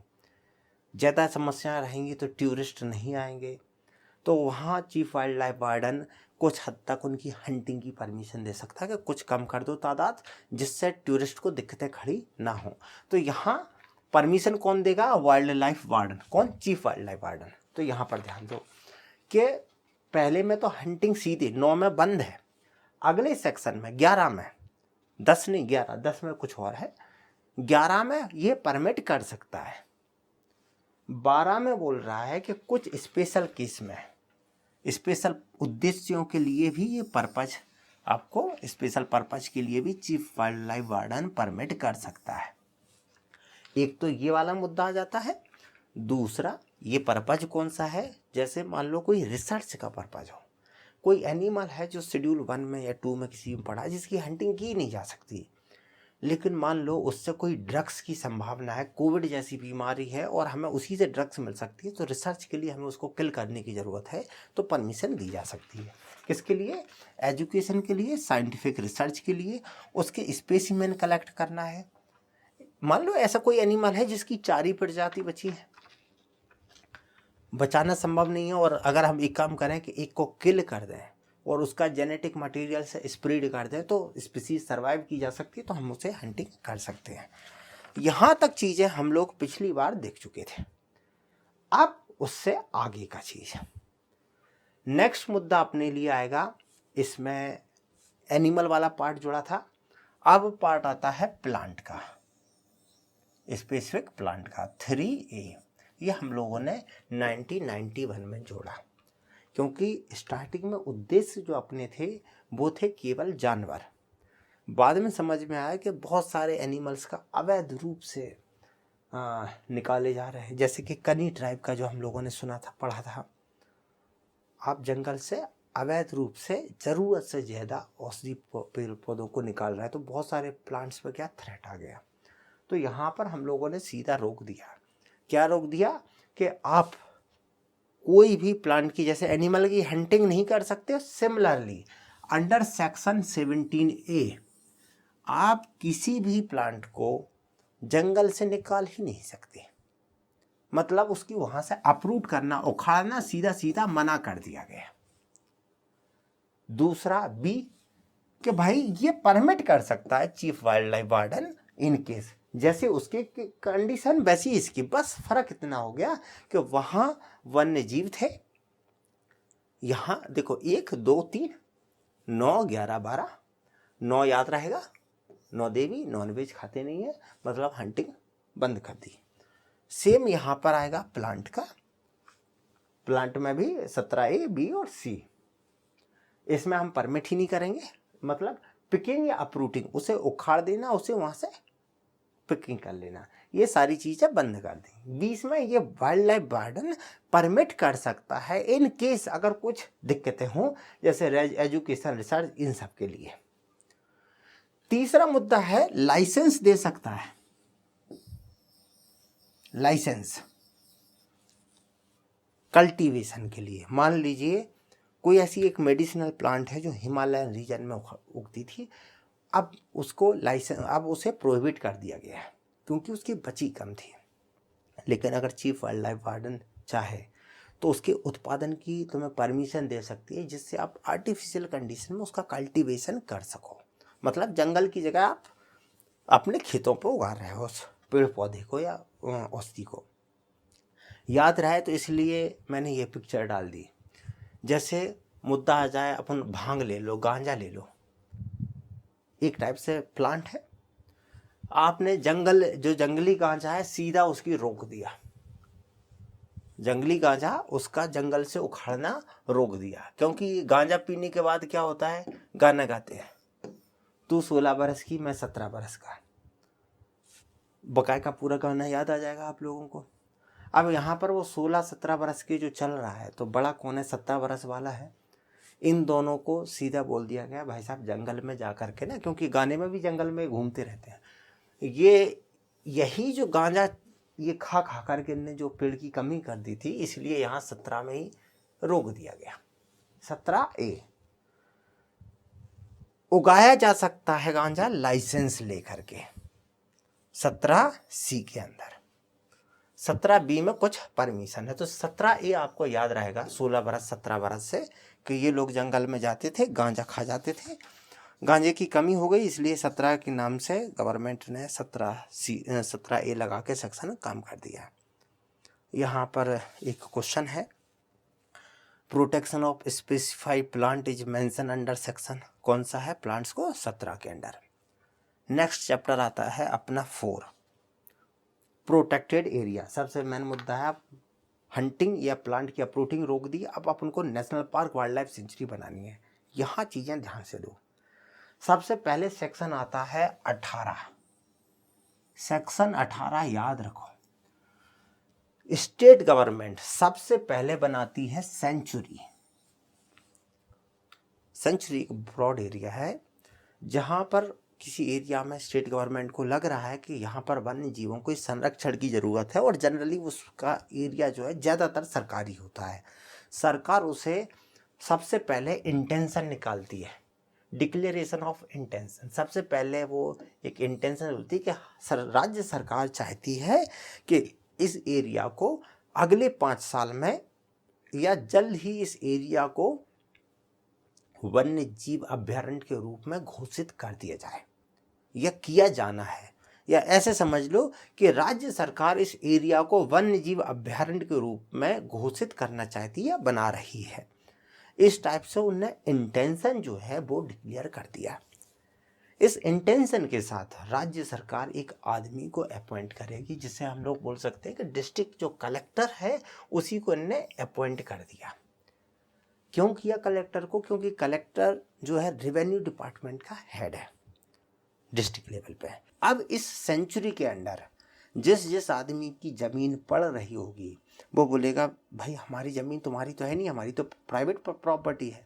ज़्यादा समस्याएं रहेंगी तो टूरिस्ट नहीं आएंगे, तो वहाँ चीफ वाइल्ड लाइफ वार्डन कुछ हद तक उनकी हंटिंग की परमिशन दे सकता है कि कुछ कम कर दो तादाद, जिससे टूरिस्ट को दिक्कतें खड़ी ना हो। तो यहाँ परमिशन कौन देगा, वाइल्ड लाइफ वार्डन। कौन, चीफ वाइल्ड लाइफ वार्डन। तो यहाँ पर ध्यान दो कि पहले में तो हंटिंग सीधे 9 में बंद है, अगले सेक्शन में 11 में, 10 नहीं 11, 10 में कुछ और है, 11 में ये परमिट कर सकता है। 12 में बोल रहा है कि कुछ स्पेशल केस में, स्पेशल उद्देश्यों के लिए भी ये पर्पज, आपको स्पेशल पर्पज के लिए भी chief wild life warden permit कर सकता है। एक तो ये वाला मुद्दा आ जाता है। दूसरा, ये पर्पज कौन सा है, जैसे मान लो कोई रिसर्च का पर्पज हो, कोई एनिमल है जो शेड्यूल 1 में या 2 में किसी में पड़ा, जिसकी हंटिंग की नहीं जा सकती, लेकिन मान लो उससे कोई ड्रग्स की संभावना है, कोविड जैसी बीमारी है और हमें उसी से ड्रग्स मिल सकती है, तो रिसर्च के लिए हमें उसको किल करने की ज़रूरत है, तो परमिशन दी जा सकती है। किसके लिए, एजुकेशन के लिए, साइंटिफिक रिसर्च के लिए, उसके स्पेसिमेन कलेक्ट करना है। मान लो ऐसा कोई एनिमल है जिसकी 4 ही प्रजाति बची है, बचाना संभव नहीं है, और अगर हम एक काम करें कि एक को किल कर दें और उसका जेनेटिक मटेरियल से स्प्रेड कर दें तो स्पीसीज सर्वाइव की जा सकती है, तो हम उसे हंटिंग कर सकते हैं। यहाँ तक चीज़ें हम लोग पिछली बार देख चुके थे। अब उससे आगे का चीज़, नेक्स्ट मुद्दा अपने लिए आएगा, इसमें एनिमल वाला पार्ट जुड़ा था, अब पार्ट आता है प्लांट का, स्पेसिफिक प्लांट का 3A। ये हम लोगों ने 1991 में जोड़ा, क्योंकि स्टार्टिंग में उद्देश्य जो अपने थे वो थे केवल जानवर। बाद में समझ में आया कि बहुत सारे एनिमल्स का अवैध रूप से निकाले जा रहे हैं, जैसे कि कनी ट्राइब का जो हम लोगों ने सुना था, पढ़ा था। आप जंगल से अवैध रूप से ज़रूरत से ज़्यादा औषधि पेड़ पौधों को निकाल रहा है, तो बहुत सारे प्लांट्स पर क्या थ्रेट आ गया। तो यहाँ पर हम लोगों ने सीधा रोक दिया। क्या रोक दिया कि आप कोई भी प्लांट की, जैसे एनिमल की हंटिंग नहीं कर सकते, सिमिलरली अंडर सेक्शन 17A आप किसी भी प्लांट को जंगल से निकाल ही नहीं सकते। मतलब उसकी वहां से अपरूट करना, उखाड़ना सीधा सीधा मना कर दिया गया। दूसरा बी कि भाई ये परमिट कर सकता है chief wild life warden in case, जैसे उसके कंडीशन वैसी इसकी, बस फर्क इतना हो गया कि वहां वन्य जीव थे। यहां देखो 1 2 3 9 11 12, 9 याद रहेगा। 9 देवी नॉनवेज खाते नहीं है, मतलब हंटिंग बंद कर दी। सेम यहां पर आएगा प्लांट का, प्लांट में भी 17A B और C, इसमें हम परमिट ही नहीं करेंगे। मतलब पिकिंग या अपरूटिंग, उसे उखाड़ देना, उसे वहां से पिकिंग कर लेना, ये सारी चीजें बंद कर दी। 20 में ये वाइल्ड लाइफ वार्डन परमिट कर सकता है इन केस अगर कुछ दिक्कतें हों, जैसे एजुकेशन रिसर्च, इन सब के लिए। तीसरा मुद्दा है लाइसेंस दे सकता है। लाइसेंस कल्टीवेशन के लिए, मान लीजिए कोई ऐसी एक मेडिसिनल प्लांट है जो हिमालयन रीजन में उगती थी, अब उसको लाइसेंस, अब उसे प्रोहिबिट कर दिया गया है क्योंकि उसकी बची कम थी। लेकिन अगर चीफ वाइल्ड लाइफ वार्डन चाहे तो उसके उत्पादन की तुम्हें परमिशन दे सकती है, जिससे आप आर्टिफिशियल कंडीशन में उसका कल्टीवेशन कर सको। मतलब जंगल की जगह आप अपने खेतों पर उगा रहे हो उस पेड़ पौधे को या औषधि को। याद रहे तो इसलिए मैंने ये पिक्चर डाल दी। जैसे मुद्दा आ जाए, अपन भांग ले लो, गांजा ले लो, एक टाइप से प्लांट है। आपने जो जंगली गांजा है सीधा उसकी रोक दिया, जंगली गांजा उसका जंगल से उखाड़ना रोक दिया, क्योंकि गांजा पीने के बाद क्या होता है, गाना गाते हैं, तू 16 बरस की मैं 17 बरस का, बकाय का पूरा गाना याद आ जाएगा आप लोगों को। अब यहाँ पर वो 16-17 बरस के जो चल रहा है, तो बड़ा कौन है, 17 बरस वाला है। इन दोनों को सीधा बोल दिया गया, भाई साहब जंगल में जा कर के ना, क्योंकि गाने में भी जंगल में घूमते रहते हैं, यही जो गांजा ये खा खा करके इनने जो पेड़ की कमी कर दी थी, इसलिए यहाँ 17 में ही रोक दिया गया। 17A उगाया जा सकता है गांजा लाइसेंस लेकर के, 17C के अंदर। 17B में कुछ परमिशन है। तो 17A आपको याद रहेगा, 16 बरस 17 बरस से, कि ये लोग जंगल में जाते थे, गांजा खा जाते थे, गांजे की कमी हो गई, इसलिए 17 के नाम से गवर्नमेंट ने 17A लगा के सेक्शन काम कर दिया। यहाँ पर एक क्वेश्चन है, protection of specified plant is mention under section, कौन सा है, प्लांट्स को 17 के अंडर। नेक्स्ट चैप्टर आता है अपना 4, प्रोटेक्टेड एरिया। सबसे मेन मुद्दा है, हंटिंग या प्लांट की अपरूटिंग रोक दी, अब अपन को national park wild life sanctuary बनानी है। यहाँ चीज़ें ध्यान से दो। सबसे पहले सेक्शन आता है 18, सेक्शन 18 याद रखो। स्टेट गवर्नमेंट सबसे पहले बनाती है सेंचुरी। सेंचुरी एक ब्रॉड एरिया है, जहाँ पर किसी एरिया में स्टेट गवर्नमेंट को लग रहा है कि यहाँ पर वन्य जीवों को संरक्षण की ज़रूरत है, और जनरली उसका एरिया जो है ज़्यादातर सरकारी होता है। सरकार उसे सबसे पहले इंटेंशन निकालती है, डिक्लेरेशन ऑफ इंटेंशन। सबसे पहले वो एक इंटेंशन होती है कि राज्य सरकार चाहती है कि इस एरिया को अगले 5 साल में या जल्द ही इस एरिया को वन्य जीव अभयारण्य के रूप में घोषित कर दिया जाए, या किया जाना है, या ऐसे समझ लो कि राज्य सरकार इस एरिया को वन्य जीव अभयारण्य के रूप में घोषित करना चाहती है, बना रही है। इस टाइप से उनने इंटेंशन जो है वो डिक्लेयर कर दिया। इस इंटेंशन के साथ राज्य सरकार एक आदमी को अपॉइंट करेगी, जिसे हम लोग बोल सकते हैं कि डिस्ट्रिक्ट जो कलेक्टर है उसी को इन्हें अपॉइंट कर दिया। क्यों किया कलेक्टर को? क्योंकि कलेक्टर जो है रेवेन्यू डिपार्टमेंट का हेड है डिस्ट्रिक्ट लेवल पे। अब इस सेंचुरी के अंडर जिस जिस आदमी की ज़मीन पड़ रही होगी वो बोलेगा भाई हमारी ज़मीन तुम्हारी तो है नहीं, हमारी तो प्राइवेट प्रॉपर्टी है।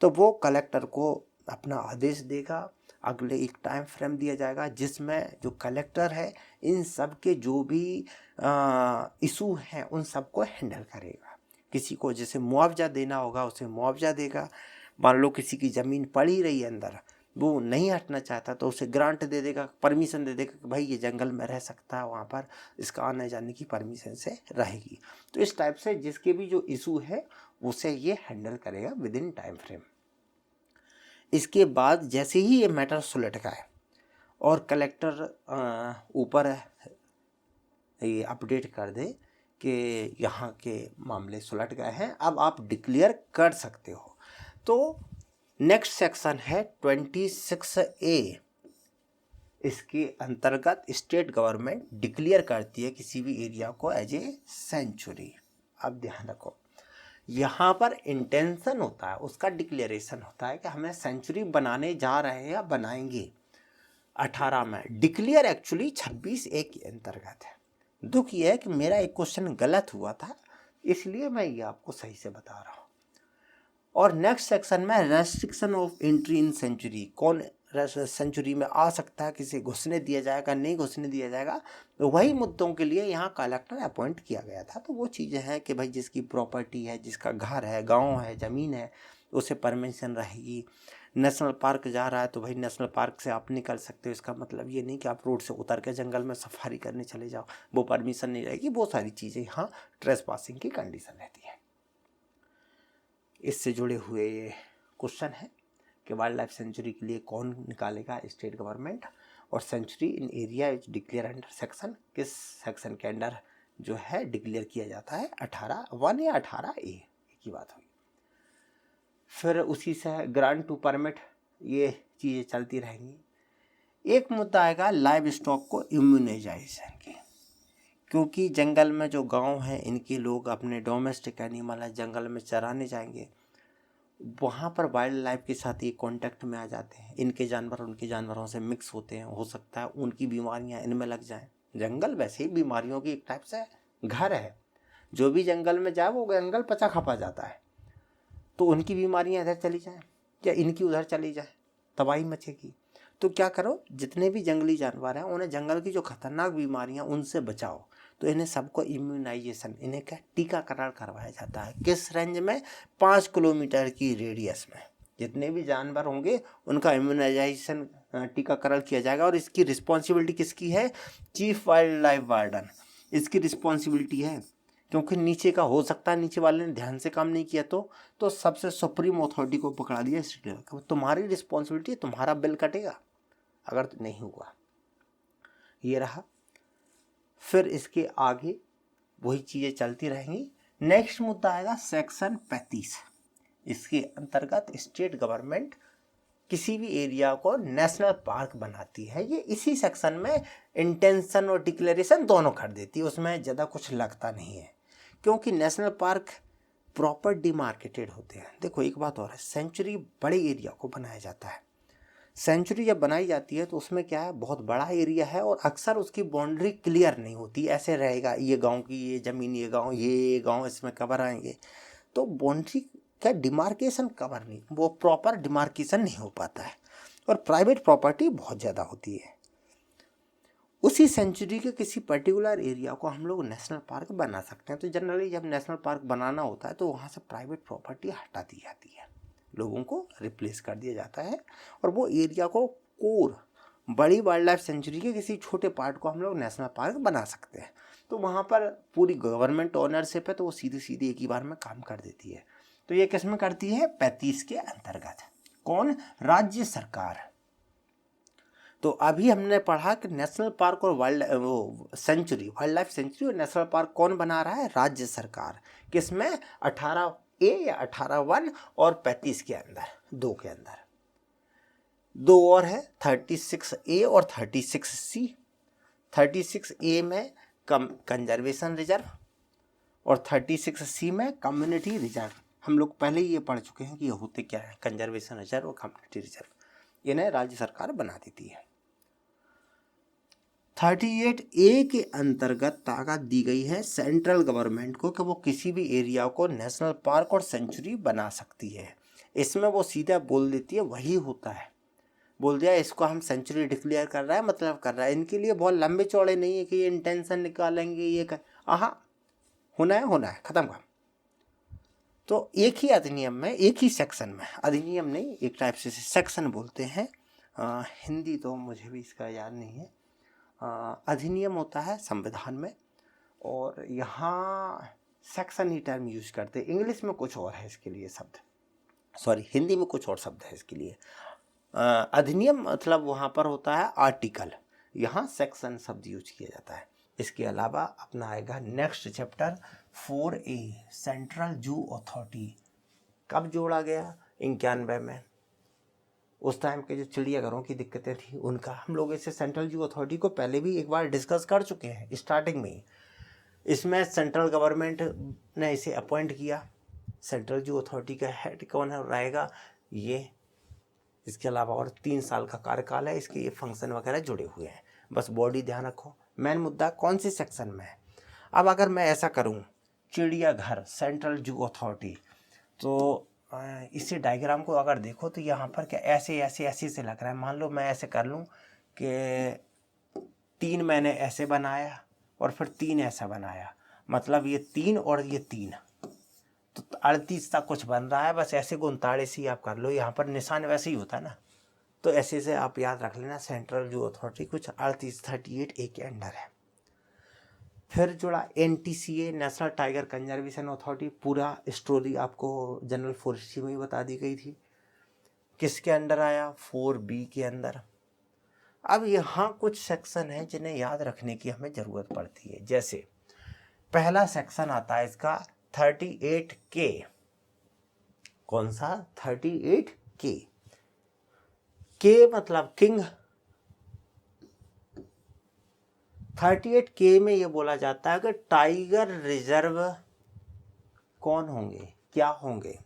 तो वो कलेक्टर को अपना आदेश देगा, अगले एक टाइम फ्रेम दिया जाएगा जिसमें जो कलेक्टर है इन सब के जो भी इशू हैं उन सब को हैंडल करेगा। किसी को जैसे मुआवजा देना होगा उसे मुआवजा देगा। मान लो किसी की ज़मीन पड़ी रही है अंदर, वो नहीं हटना चाहता तो उसे ग्रांट दे देगा, परमिशन दे देगा कि भाई ये जंगल में रह सकता है, वहाँ पर इसका आने जाने की परमिशन से रहेगी। तो इस टाइप से जिसके भी जो इशू है उसे ये हैंडल करेगा विद इन टाइम फ्रेम। इसके बाद जैसे ही ये मैटर सुलट गया और कलेक्टर ऊपर ये अपडेट कर दे कि यहाँ के मामले सुलट गए हैं, अब आप डिक्लेयर कर सकते हो। तो नेक्स्ट सेक्शन है 26A। इसके अंतर्गत स्टेट गवर्नमेंट डिक्लेयर करती है किसी भी एरिया को एज ए सेंचुरी। अब ध्यान रखो, यहाँ पर इंटेंशन होता है, उसका डिक्लेरेशन होता है कि हमें सेंचुरी बनाने जा रहे हैं या बनाएंगे 18 में। डिक्लेयर एक्चुअली 26A के अंतर्गत है। दुख ये है कि मेरा एक क्वेश्चन गलत हुआ था, इसलिए मैं ये आपको सही से बता रहा हूँ। और नेक्स्ट सेक्शन में restriction of entry in sanctuary, कौन सेंचुरी में आ सकता है, किसे घुसने दिया जाएगा, नहीं घुसने दिया जाएगा, तो वही मुद्दों के लिए यहाँ कलेक्टर अपॉइंट किया गया था। तो वो चीज़ें हैं कि भाई जिसकी प्रॉपर्टी है, जिसका घर है, गांव है, ज़मीन है, उसे परमिशन रहेगी। नेशनल पार्क जा रहा है तो भाई नेशनल पार्क से आप निकल सकते हो, इसका मतलब ये नहीं कि आप रोड से उतर के जंगल में सफारी करने चले जाओ, वो परमिशन नहीं रहेगी। बहुत सारी चीज़ें यहाँ ट्रेस पासिंग की कंडीशन रहती है। इससे जुड़े हुए ये क्वेश्चन है कि वाइल्ड लाइफ सेंचुरी के लिए कौन निकालेगा, स्टेट गवर्नमेंट। और sanctuary in area is declare under section, किस सेक्शन के अंडर जो है डिक्लेयर किया जाता है? 18(1) या 18A, एक ही बात हुई। फिर उसी से ग्रांट टू परमिट, ये चीज़ें चलती रहेंगी। एक मुद्दा आएगा लाइव स्टॉक को इम्यूनाइजेशन की, क्योंकि जंगल में जो गांव हैं इनके लोग अपने डोमेस्टिक एनिमल है जंगल में चराने जाएंगे, वहाँ पर वाइल्ड लाइफ के साथ ये कांटेक्ट में आ जाते हैं, इनके जानवर उनके जानवरों से मिक्स होते हैं, हो सकता है उनकी बीमारियाँ इनमें लग जाएं। जंगल वैसे ही बीमारियों की एक टाइप से घर है, जो भी जंगल में जाए वो जंगल पचा खपा जाता है, तो उनकी बीमारियाँ इधर चली जाएँ या इनकी उधर चली जाए, तबाही मचेगी। तो क्या करो, जितने भी जंगली जानवर हैं उन्हें जंगल की जो खतरनाक बीमारियां उनसे बचाओ। तो इन्हें सबको इम्यूनाइजेशन, इन्हें क्या टीकाकरण करवाया जाता है। किस रेंज में? 5 किलोमीटर की रेडियस में जितने भी जानवर होंगे उनका इम्यूनाइजेशन, टीकाकरण किया जाएगा। और इसकी रिस्पॉन्सिबिलिटी किसकी है? चीफ वाइल्ड लाइफ वार्डन, इसकी रिस्पॉन्सिबिलिटी है। क्योंकि नीचे का हो सकता है नीचे वाले ने ध्यान से काम नहीं किया तो सबसे सुप्रीम अथॉरिटी को पकड़ा दिया, इसलिए तुम्हारी रिस्पॉन्सिबिलिटी, तुम्हारा बिल कटेगा अगर नहीं हुआ। ये रहा। फिर इसके आगे वही चीज़ें चलती रहेंगी। नेक्स्ट मुद्दा आएगा सेक्शन 35। इसके अंतर्गत स्टेट गवर्नमेंट किसी भी एरिया को नेशनल पार्क बनाती है। ये इसी सेक्शन में इंटेंशन और डिक्लेरेशन दोनों कर देती है, उसमें ज़्यादा कुछ लगता नहीं है, क्योंकि नेशनल पार्क प्रॉपर डिमार्केटेड होते हैं। देखो एक बात और है, सेंचुरी बड़े एरिया को बनाया जाता है। सेंचुरी जब बनाई जाती है तो उसमें क्या है, बहुत बड़ा एरिया है और अक्सर उसकी बाउंड्री क्लियर नहीं होती, ऐसे रहेगा ये गांव की ये ज़मीन, ये गांव इसमें कवर आएंगे, तो बाउंड्री का डिमार्केशन कवर नहीं, वो प्रॉपर डिमार्केशन नहीं हो पाता है और प्राइवेट प्रॉपर्टी बहुत ज़्यादा होती है। उसी सेंचुरी के किसी पर्टिकुलर एरिया को हम लोग नेशनल पार्क बना सकते हैं। तो जनरली जब नेशनल पार्क बनाना होता है तो वहाँ से प्राइवेट प्रॉपर्टी हटा दी जाती है, लोगों को रिप्लेस कर दिया जाता है और वो एरिया को कोर बड़ी वाइल्ड लाइफ सेंचुरी के किसी छोटे पार्ट को हम लोग नेशनल पार्क बना सकते हैं। तो वहाँ पर पूरी गवर्नमेंट ओनरशिप है, तो वो सीधी सीधी एक ही बार में काम कर देती है। तो ये किस में करती है? 35 के अंतर्गत। कौन? राज्य सरकार। तो अभी हमने पढ़ा कि नेशनल पार्क और वाइल्ड लाइफ सेंचुरी और नेशनल पार्क कौन बना रहा है? राज्य सरकार। किसमें? 18A या 18(1) और 35 के अंदर, 2 के अंदर। दो और है 36A और 36C। 36A में कंजर्वेशन रिजर्व और 36C में कम्युनिटी रिजर्व। हम लोग पहले ही ये पढ़ चुके हैं कि ये होते क्या है, कंजर्वेशन रिजर्व और कम्युनिटी रिजर्व, इन्हें राज्य सरकार बना देती है। 38A के अंतर्गत ताकत दी गई है सेंट्रल गवर्नमेंट को कि वो किसी भी एरिया को नेशनल पार्क और सेंचुरी बना सकती है। इसमें वो सीधा बोल देती है, वही होता है, बोल दिया इसको हम सेंचुरी डिक्लेयर कर रहा है, मतलब कर रहा है। इनके लिए बहुत लंबे चौड़े नहीं है कि ये इंटेंशन निकालेंगे, ये कर होना है, खत्म काम। तो एक ही अधिनियम में, एक ही सेक्शन में, अधिनियम नहीं, एक टाइप से सेक्शन बोलते हैं, हिंदी तो मुझे भी इसका याद नहीं है। अधिनियम होता है संविधान में, और यहाँ सेक्शन ही टर्म यूज करते हैं। इंग्लिश में कुछ और है इसके लिए शब्द, सॉरी हिंदी में कुछ और शब्द है इसके लिए। अधिनियम मतलब वहाँ पर होता है आर्टिकल, यहाँ सेक्शन शब्द यूज किया जाता है। इसके अलावा अपना आएगा next chapter 4A central zoo authority. कब जोड़ा गया? 91 में। उस टाइम के जो चिड़ियाघरों की दिक्कतें थी उनका, हम लोग इसे सेंट्रल जू अथॉरिटी को पहले भी एक बार डिस्कस कर चुके हैं स्टार्टिंग में ही। इसमें सेंट्रल गवर्नमेंट ने इसे अपॉइंट किया। सेंट्रल जू अथॉरिटी का हेड कौन है रहेगा? ये। इसके अलावा और 3 साल का कार्यकाल है, इसके ये फंक्शन वगैरह जुड़े हुए हैं। बस बॉडी ध्यान रखो। मेन मुद्दा कौन सी सेक्शन में है। अब अगर मैं ऐसा करूं, चिड़ियाघर सेंट्रल जू अथॉरिटी, तो इसी डायग्राम को अगर देखो तो यहाँ पर क्या ऐसे से लग रहा है। मान लो मैं ऐसे कर लूँ कि 3 मैंने ऐसे बनाया और फिर 3 ऐसा बनाया, मतलब ये 3 और ये 3, तो 38 तक कुछ बन रहा है। बस ऐसे 39 ही आप कर लो, यहाँ पर निशान वैसे ही होता है ना, तो ऐसे से आप याद रख लेना। सेंट्रल जू अथॉरिटी कुछ 38 के अंडर है। फिर जुड़ा NTCA national tiger conservation authority. पूरा स्टोरी आपको जनरल फॉरेस्ट्री में ही बता दी गई थी। किसके अंडर आया? 4B के अंदर। अब यहाँ कुछ सेक्शन है जिन्हें याद रखने की हमें ज़रूरत पड़ती है। जैसे पहला सेक्शन आता है इसका 38K। कौन सा? 38K। के मतलब किंग। 38K में ये बोला जाता है कि टाइगर रिजर्व कौन होंगे, क्या होंगे।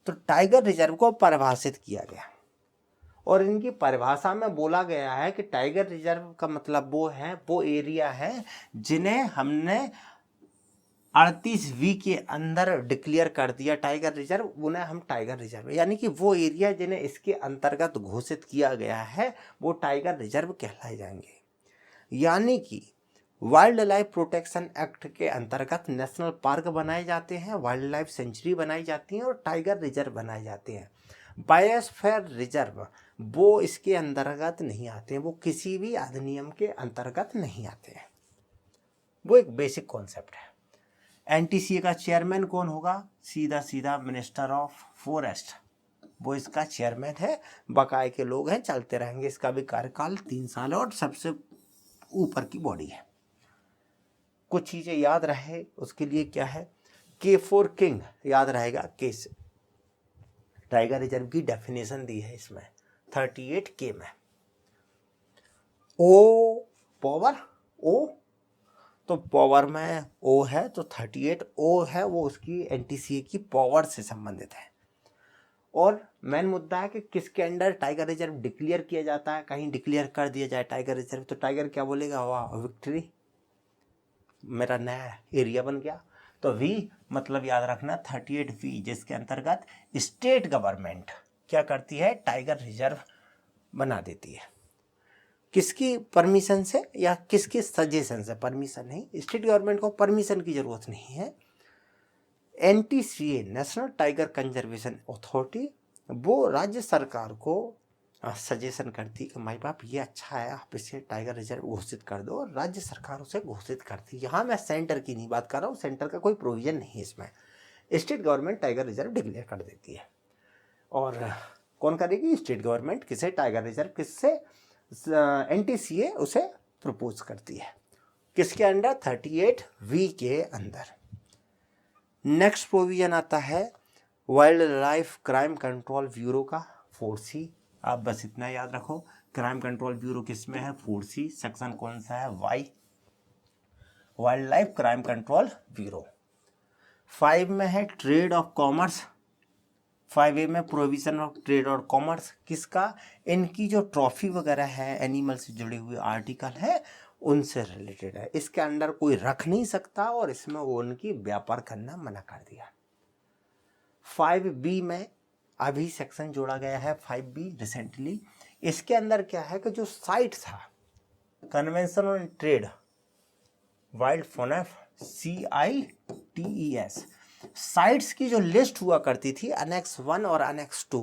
तो टाइगर रिजर्व को परिभाषित किया गया और इनकी परिभाषा में बोला गया है कि टाइगर रिजर्व का मतलब वो एरिया है जिन्हें हमने 38V के अंदर डिक्लेयर कर दिया टाइगर रिजर्व, उन्हें हम टाइगर रिजर्व, यानी कि वो एरिया जिन्हें इसके अंतर्गत घोषित किया गया है वो टाइगर रिजर्व कहलाए जाएंगे। यानी कि वाइल्ड लाइफ प्रोटेक्शन एक्ट के अंतर्गत नेशनल पार्क बनाए जाते हैं, वाइल्ड लाइफ सेंचुरी बनाई जाती हैं और टाइगर रिजर्व बनाए जाते हैं। बायोस्फीयर रिजर्व वो इसके अंतर्गत नहीं आते हैं, वो किसी भी अधिनियम के अंतर्गत नहीं आते हैं। वो एक बेसिक कॉन्सेप्ट है। NTCA का चेयरमैन कौन होगा? सीधा मिनिस्टर ऑफ फॉरेस्ट, वो इसका चेयरमैन है। बकाए के लोग हैं, चलते रहेंगे। इसका भी कार्यकाल 3 साल है और सबसे ऊपर की बॉडी है। कुछ चीज़ें याद रहे उसके लिए क्या है, K4 किंग याद रहेगा। केस टाइगर रिजर्व की डेफिनेशन दी है इसमें 38K में। ओ पावर, ओ तो पावर में ओ है, तो 38O है, वो उसकी NTCA की पावर से संबंधित है। और मेन मुद्दा है कि किसके अंडर टाइगर रिजर्व डिक्लेयर किया जाता है। कहीं डिक्लेयर कर दिया जाए टाइगर रिजर्व तो टाइगर क्या बोलेगा? वाह विक्ट्री, मेरा नया एरिया बन गया। तो V मतलब याद रखना 38V, जिसके अंतर्गत स्टेट गवर्नमेंट क्या करती है? टाइगर रिजर्व बना देती है। किसकी परमिशन से या किसके सजेशन से? परमिशन नहीं, स्टेट गवर्नमेंट को परमिशन की जरूरत नहीं है। NTCA national tiger conservation authority वो राज्य सरकार को सजेशन करती है कि माई बाप ये अच्छा है, आप इसे टाइगर रिजर्व घोषित कर दो, और राज्य सरकार उसे घोषित करती है। यहाँ मैं सेंटर की नहीं बात कर रहा हूँ, सेंटर का कोई प्रोविजन नहीं है इसमें। State government tiger reserve declare कर देती है। और कौन करेगी? State government. किसे? Tiger reserve. किससे? NTCA उसे प्रपोज करती है। किसके अंडर? 38V के अंदर। नेक्स्ट प्रोविजन आता है wild life crime control bureau का, 4C। आप बस इतना याद रखो, क्राइम कंट्रोल ब्यूरो किस में है, 4C, सेक्शन कौन सा है, Y, wildlife crime control bureau. 5 में है ट्रेड ऑफ कॉमर्स, 5A में प्रोविजन ऑफ ट्रेड और कॉमर्स, किसका, इनकी जो ट्रॉफी वगैरह है, एनिमल से जुड़े हुए आर्टिकल है, उनसे रिलेटेड है। इसके अंदर कोई रख नहीं सकता और इसमें वो उनकी व्यापार करना मना कर दिया। 5B में अभी सेक्शन जोड़ा गया है 5B रिसेंटली। इसके अंदर क्या है कि जो साइट था, कन्वेंशन ऑन ट्रेड वाइल्ड फोनेफ, CITES, साइट्स की जो लिस्ट हुआ करती थी अनेक्स 1 और अनेक्स 2,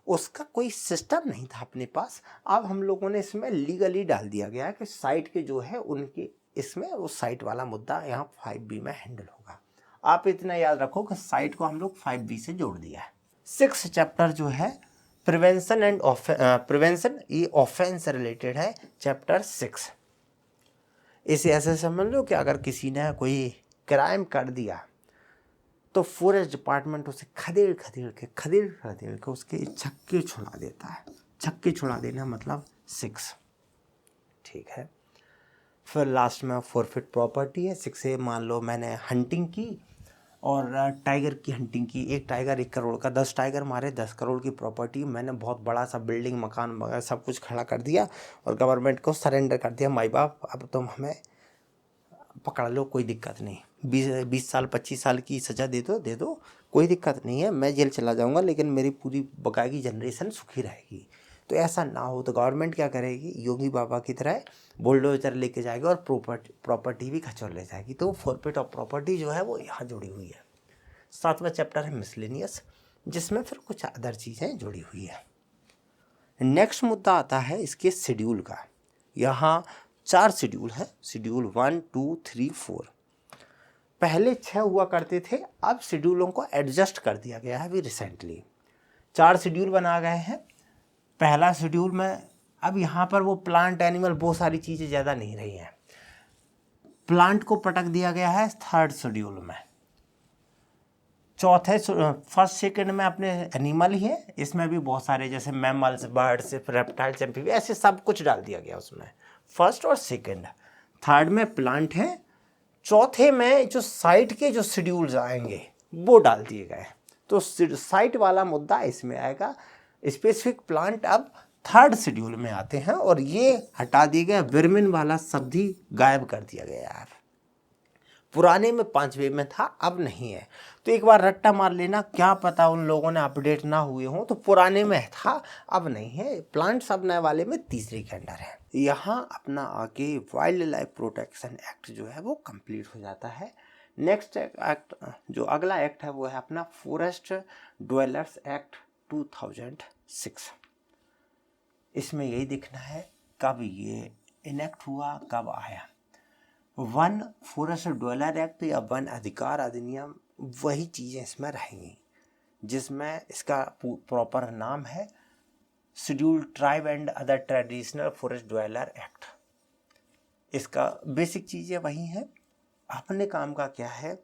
उसका कोई सिस्टम नहीं था अपने पास। अब हम लोगों ने इसमें लीगली डाल दिया गया है कि साइट के जो है उनके, इसमें वो साइट वाला मुद्दा यहाँ 5B में हैंडल होगा। आप इतना याद रखो कि साइट को हम लोग 5B से जोड़ दिया है। 6 चैप्टर जो है प्रिवेंशन एंड प्रिवेंशन, ये ऑफेंस रिलेटेड है, चैप्टर 6। इसे ऐसे समझ लो कि अगर किसी ने कोई क्राइम कर दिया तो फॉरेस्ट डिपार्टमेंट उसे खदेड़ के उसके छक्के छुड़ा देता है। छक्के छुड़ा देना मतलब 6, ठीक है। फिर लास्ट में फॉरफिट प्रॉपर्टी है। 6A, मान लो मैंने हंटिंग की और टाइगर की हंटिंग की, एक टाइगर 1 करोड़ का, 10 टाइगर मारे, 10 करोड़ की प्रॉपर्टी, मैंने बहुत बड़ा सा बिल्डिंग मकान वगैरह सब कुछ खड़ा कर दिया और गवर्नमेंट को सरेंडर कर दिया, माई बाप अब तुम हमें पकड़ लो, कोई दिक्कत नहीं, 20 साल 25 साल की सज़ा दे दो, कोई दिक्कत नहीं है, मैं जेल चला जाऊंगा लेकिन मेरी पूरी बकायगी जनरेशन सुखी रहेगी। तो ऐसा ना हो तो गवर्नमेंट क्या करेगी, योगी बाबा की तरह बुलडोजर लेके जाएगी और प्रॉपर्टी भी खचोल ले जाएगी। तो फॉरफिट ऑफ प्रॉपर्टी जो है वो यहाँ जुड़ी हुई है। 7वां चैप्टर है मिसलेनियस, जिसमें फिर कुछ अदर चीज़ें जुड़ी हुई है। नेक्स्ट मुद्दा आता है इसके शेड्यूल का। यहाँ 4 शेड्यूल है, शेड्यूल 1, 2, 3, 4। पहले 6 हुआ करते थे, अब शेड्यूलों को एडजस्ट कर दिया गया है अभी रिसेंटली। 4 शेड्यूल बना गए हैं। पहला शेड्यूल में अब यहाँ पर वो प्लांट एनिमल वो सारी चीज़ें ज़्यादा नहीं रही हैं, प्लांट को पटक दिया गया है 3rd शेड्यूल में। चौथे फर्स्ट सेकंड में अपने एनिमल ही है, इसमें भी बहुत सारे जैसे मैमल्स, बर्ड्स, रेप्टाइल्स, एम्फीबी, ऐसे सब कुछ डाल दिया गया उसमें, फर्स्ट और सेकंड। 3rd में प्लांट है। चौथे में जो साइट के जो शेड्यूल्स आएंगे वो डाल दिए गए। तो साइट वाला मुद्दा इसमें आएगा। स्पेसिफिक प्लांट अब 3rd शेड्यूल में आते हैं और ये हटा दिए गए, वर्मिन वाला शब्द ही गायब कर दिया गया यार। पुराने में 5वें में था, अब नहीं है। तो एक बार रट्टा मार लेना, क्या पता उन लोगों ने अपडेट ना हुए हों, तो पुराने में था अब नहीं है। प्लांट्स अब नए वाले में 3रे के अंडर है। यहाँ अपना आगे वाइल्ड लाइफ प्रोटेक्शन एक्ट जो है वो कंप्लीट हो जाता है। नेक्स्ट एक्ट, जो अगला एक्ट है वो है अपना फॉरेस्ट ड्वेलर्स एक्ट 2006। इसमें यही देखना है कब ये इनेक्ट हुआ, कब आया। वन फॉरेस्ट ड्वेलर एक्ट या वन अधिकार अधिनियम, वही चीज़ें इसमें रहेंगी, जिसमें इसका प्रॉपर नाम है scheduled tribe and other traditional forest dweller act. इसका बेसिक चीज़ें वही हैं। अपने काम का क्या है,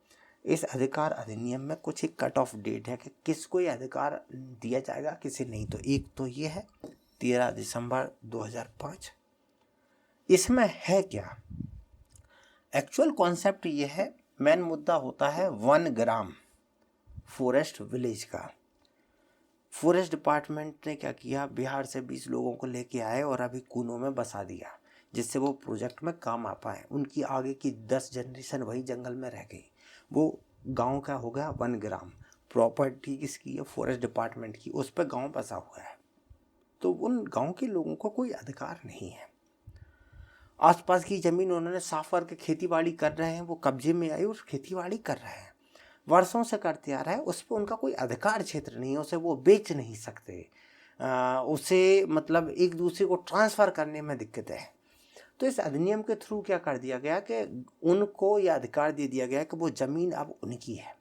इस अधिकार अधिनियम में कुछ एक कट ऑफ डेट है कि किसको ये अधिकार दिया जाएगा, किसे नहीं। तो एक तो ये है 13 दिसंबर 2005। इसमें है क्या, एक्चुअल कॉन्सेप्ट ये है, मेन मुद्दा होता है 1 ग्राम फॉरेस्ट विलेज का। फॉरेस्ट डिपार्टमेंट ने क्या किया, बिहार से 20 लोगों को लेके आए और अभी कूनों में बसा दिया, जिससे वो प्रोजेक्ट में काम आ पाए। उनकी आगे की 10 जनरेशन वही जंगल में रह गई। वो गांव का हो गया 1 ग्राम। प्रॉपर्टी किसकी है, फॉरेस्ट डिपार्टमेंट की, उस पर गांव बसा हुआ है। तो उन गांव के लोगों को कोई अधिकार नहीं है। आसपास की ज़मीन उन्होंने साफ करके खेती बाड़ी कर रहे हैं, वो कब्जे में आई और खेती बाड़ी कर रहे हैं, वर्षों से करते आ रहा है। उस पर उनका कोई अधिकार क्षेत्र नहीं है, उसे वो बेच नहीं सकते, उसे मतलब एक दूसरे को ट्रांसफ़र करने में दिक्कत है। तो इस अधिनियम के थ्रू क्या कर दिया गया कि उनको यह अधिकार दे दिया गया कि वो ज़मीन अब उनकी है।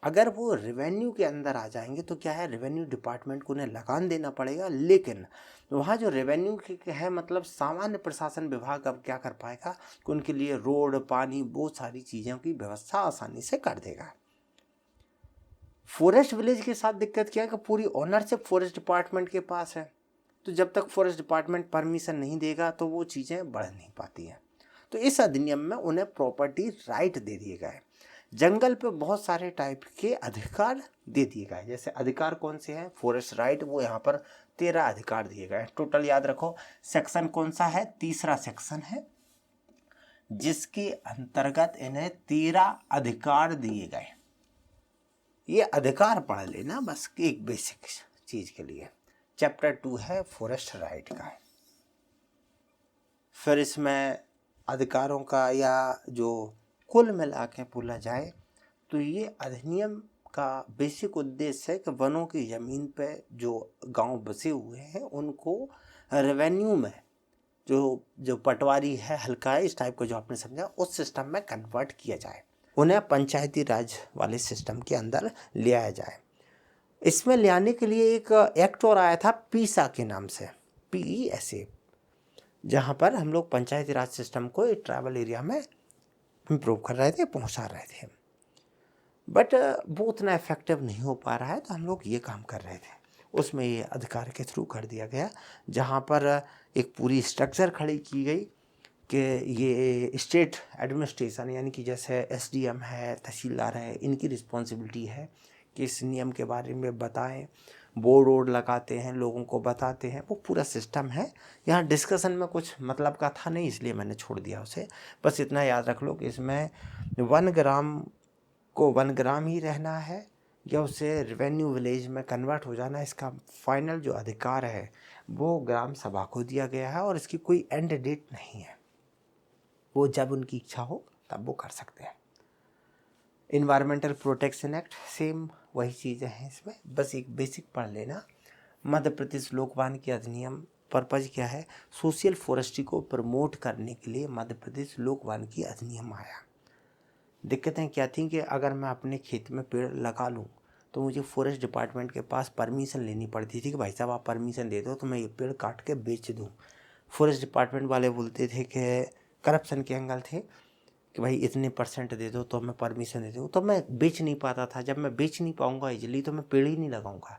अगर वो रेवेन्यू के अंदर आ जाएंगे तो क्या है, रेवेन्यू डिपार्टमेंट को उन्हें लगान देना पड़ेगा। लेकिन वहाँ जो रेवेन्यू के है मतलब सामान्य प्रशासन विभाग अब क्या कर पाएगा कि उनके लिए रोड, पानी, बहुत सारी चीज़ों की व्यवस्था आसानी से कर देगा। फॉरेस्ट विलेज के साथ दिक्कत क्या है कि पूरी ओनरशिप फॉरेस्ट डिपार्टमेंट के पास है। तो जब तक फॉरेस्ट डिपार्टमेंट परमिशन नहीं देगा तो वो चीज़ें बढ़ नहीं पाती हैं। तो इस अधिनियम में उन्हें प्रॉपर्टी राइट दे दिए गए। जंगल पे बहुत सारे टाइप के अधिकार दे दिए गए। जैसे अधिकार कौन से हैं? फॉरेस्ट राइट, वो यहाँ पर 13 अधिकार दिए गए। टोटल याद रखो, सेक्शन कौन सा है? तीसरा सेक्शन है, जिसके अंतर्गत इन्हें 13 अधिकार दिए गए। ये अधिकार पढ़ लेना बस, एक बेसिक चीज के लिए। चैप्टर 2 है फॉरेस्ट राइट का। फिर इसमें अधिकारों का या जो कुल मिला के बोला जाए तो ये अधिनियम का बेसिक उद्देश्य है कि वनों की ज़मीन पे जो गांव बसे हुए हैं उनको रेवेन्यू में जो पटवारी है, हल्का है, इस टाइप का जो आपने समझा, उस सिस्टम में कन्वर्ट किया जाए, उन्हें पंचायती राज वाले सिस्टम के अंदर ले आया जाए। इसमें ले आने के लिए एक एक्ट और आया था पीसा के नाम से, PESA, जहाँ पर हम लोग पंचायती राज सिस्टम को ट्राइबल एरिया में इम्प्रूव कर रहे थे, पहुँचा रहे थे। बट वो उतना इफेक्टिव नहीं हो पा रहा है, तो हम लोग ये काम कर रहे थे। उसमें ये अधिकार के थ्रू कर दिया गया, जहाँ पर एक पूरी स्ट्रक्चर खड़ी की गई कि ये स्टेट एडमिनिस्ट्रेशन, यानी कि जैसे SDM है, तहसीलदार है, इनकी रिस्पॉन्सिबिलिटी है कि इस नियम के बारे में बताएं, बोर्ड वोर्ड लगाते हैं, लोगों को बताते हैं, वो पूरा सिस्टम है। यहाँ डिस्कशन में कुछ मतलब का था नहीं, इसलिए मैंने छोड़ दिया उसे। बस इतना याद रख लो कि इसमें 1 ग्राम को 1 ग्राम ही रहना है या उसे रेवेन्यू विलेज में कन्वर्ट हो जाना, इसका फाइनल जो अधिकार है वो ग्राम सभा को दिया गया है, और इसकी कोई एंड डेट नहीं है। वो जब उनकी इच्छा हो तब वो कर सकते हैं। इन्वायरमेंटल प्रोटेक्शन एक्ट, सेम वही चीज़ें हैं इसमें, बस एक बेसिक पढ़ लेना। मध्य प्रदेश लोक वानिकी अधिनियम पर्पज क्या है? सोशल फॉरेस्ट्री को प्रमोट करने के लिए मध्य प्रदेश लोक वानिकी अधिनियम आया। दिक्कतें क्या थी कि अगर मैं अपने खेत में पेड़ लगा लूँ तो मुझे फॉरेस्ट डिपार्टमेंट के पास परमिशन लेनी पड़ती थी कि भाई साहब आप परमिशन दे दो तो मैं ये पेड़ काट के बेच दूँ। फॉरेस्ट डिपार्टमेंट वाले बोलते थे कि करप्शन के एंगल थे कि भाई इतने % दे दो तो मैं परमिशन दे दूँ, तो मैं बेच नहीं पाता था। जब मैं बेच नहीं पाऊँगा इजीली तो मैं पेड़ ही नहीं लगाऊँगा।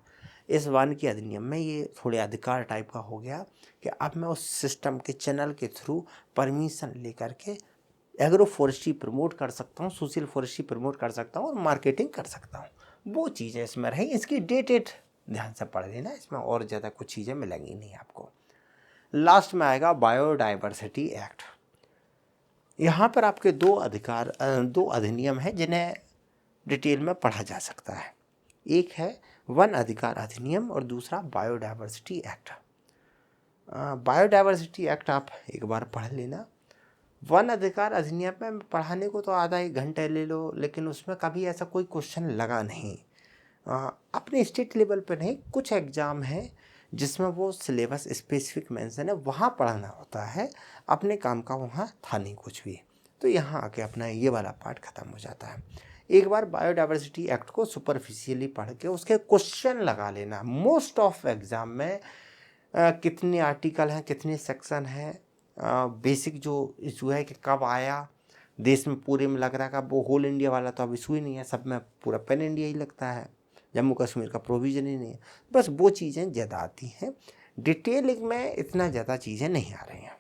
इस वानिकी अधिनियम में ये थोड़े अधिकार टाइप का हो गया कि अब मैं उस सिस्टम के चैनल के थ्रू परमिशन लेकर के एग्रो फॉरेस्ट्री प्रमोट कर सकता हूँ, सोशल फॉरेस्ट्री प्रमोट कर सकता हूँ और मार्केटिंग कर सकता हूँ। वो चीज़ें इसमें रही। इसकी डेटेड ध्यान से पढ़ लेना, इसमें और ज़्यादा कुछ चीज़ें मिलेंगी नहीं आपको। लास्ट में आएगा बायोडाइवर्सिटी एक्ट। यहाँ पर आपके 2 अधिनियम हैं जिन्हें डिटेल में पढ़ा जा सकता है। एक है वन अधिकार अधिनियम और दूसरा बायोडाइवर्सिटी एक्ट। बायोडाइवर्सिटी एक्ट आप एक बार पढ़ लेना। वन अधिकार अधिनियम में पढ़ाने को तो आधा 1 घंटे ले लो, लेकिन उसमें कभी ऐसा कोई क्वेश्चन लगा नहीं। अपने स्टेट लेवल पे नहीं, कुछ एग्ज़ाम है जिसमें वो सिलेबस स्पेसिफिक मेंशन है, वहाँ पढ़ाना होता है। अपने काम का वहाँ था नहीं कुछ भी, तो यहाँ आके अपना ये वाला पार्ट ख़त्म हो जाता है। एक बार बायोडाइवर्सिटी एक्ट को सुपरफिशियली पढ़ के उसके क्वेश्चन लगा लेना। मोस्ट ऑफ एग्ज़ाम में कितने आर्टिकल हैं, कितने सेक्शन हैं, बेसिक जो इशू है कि कब आया, देश में पूरे में लग रहा है, वो होल इंडिया वाला तो अब इशू ही नहीं है, सब में पूरा पैन इंडिया ही लगता है, जम्मू कश्मीर का प्रोविज़न ही नहीं है। बस वो चीज़ें ज़्यादा आती हैं, डिटेलिंग में इतना ज़्यादा चीज़ें नहीं आ रही हैं।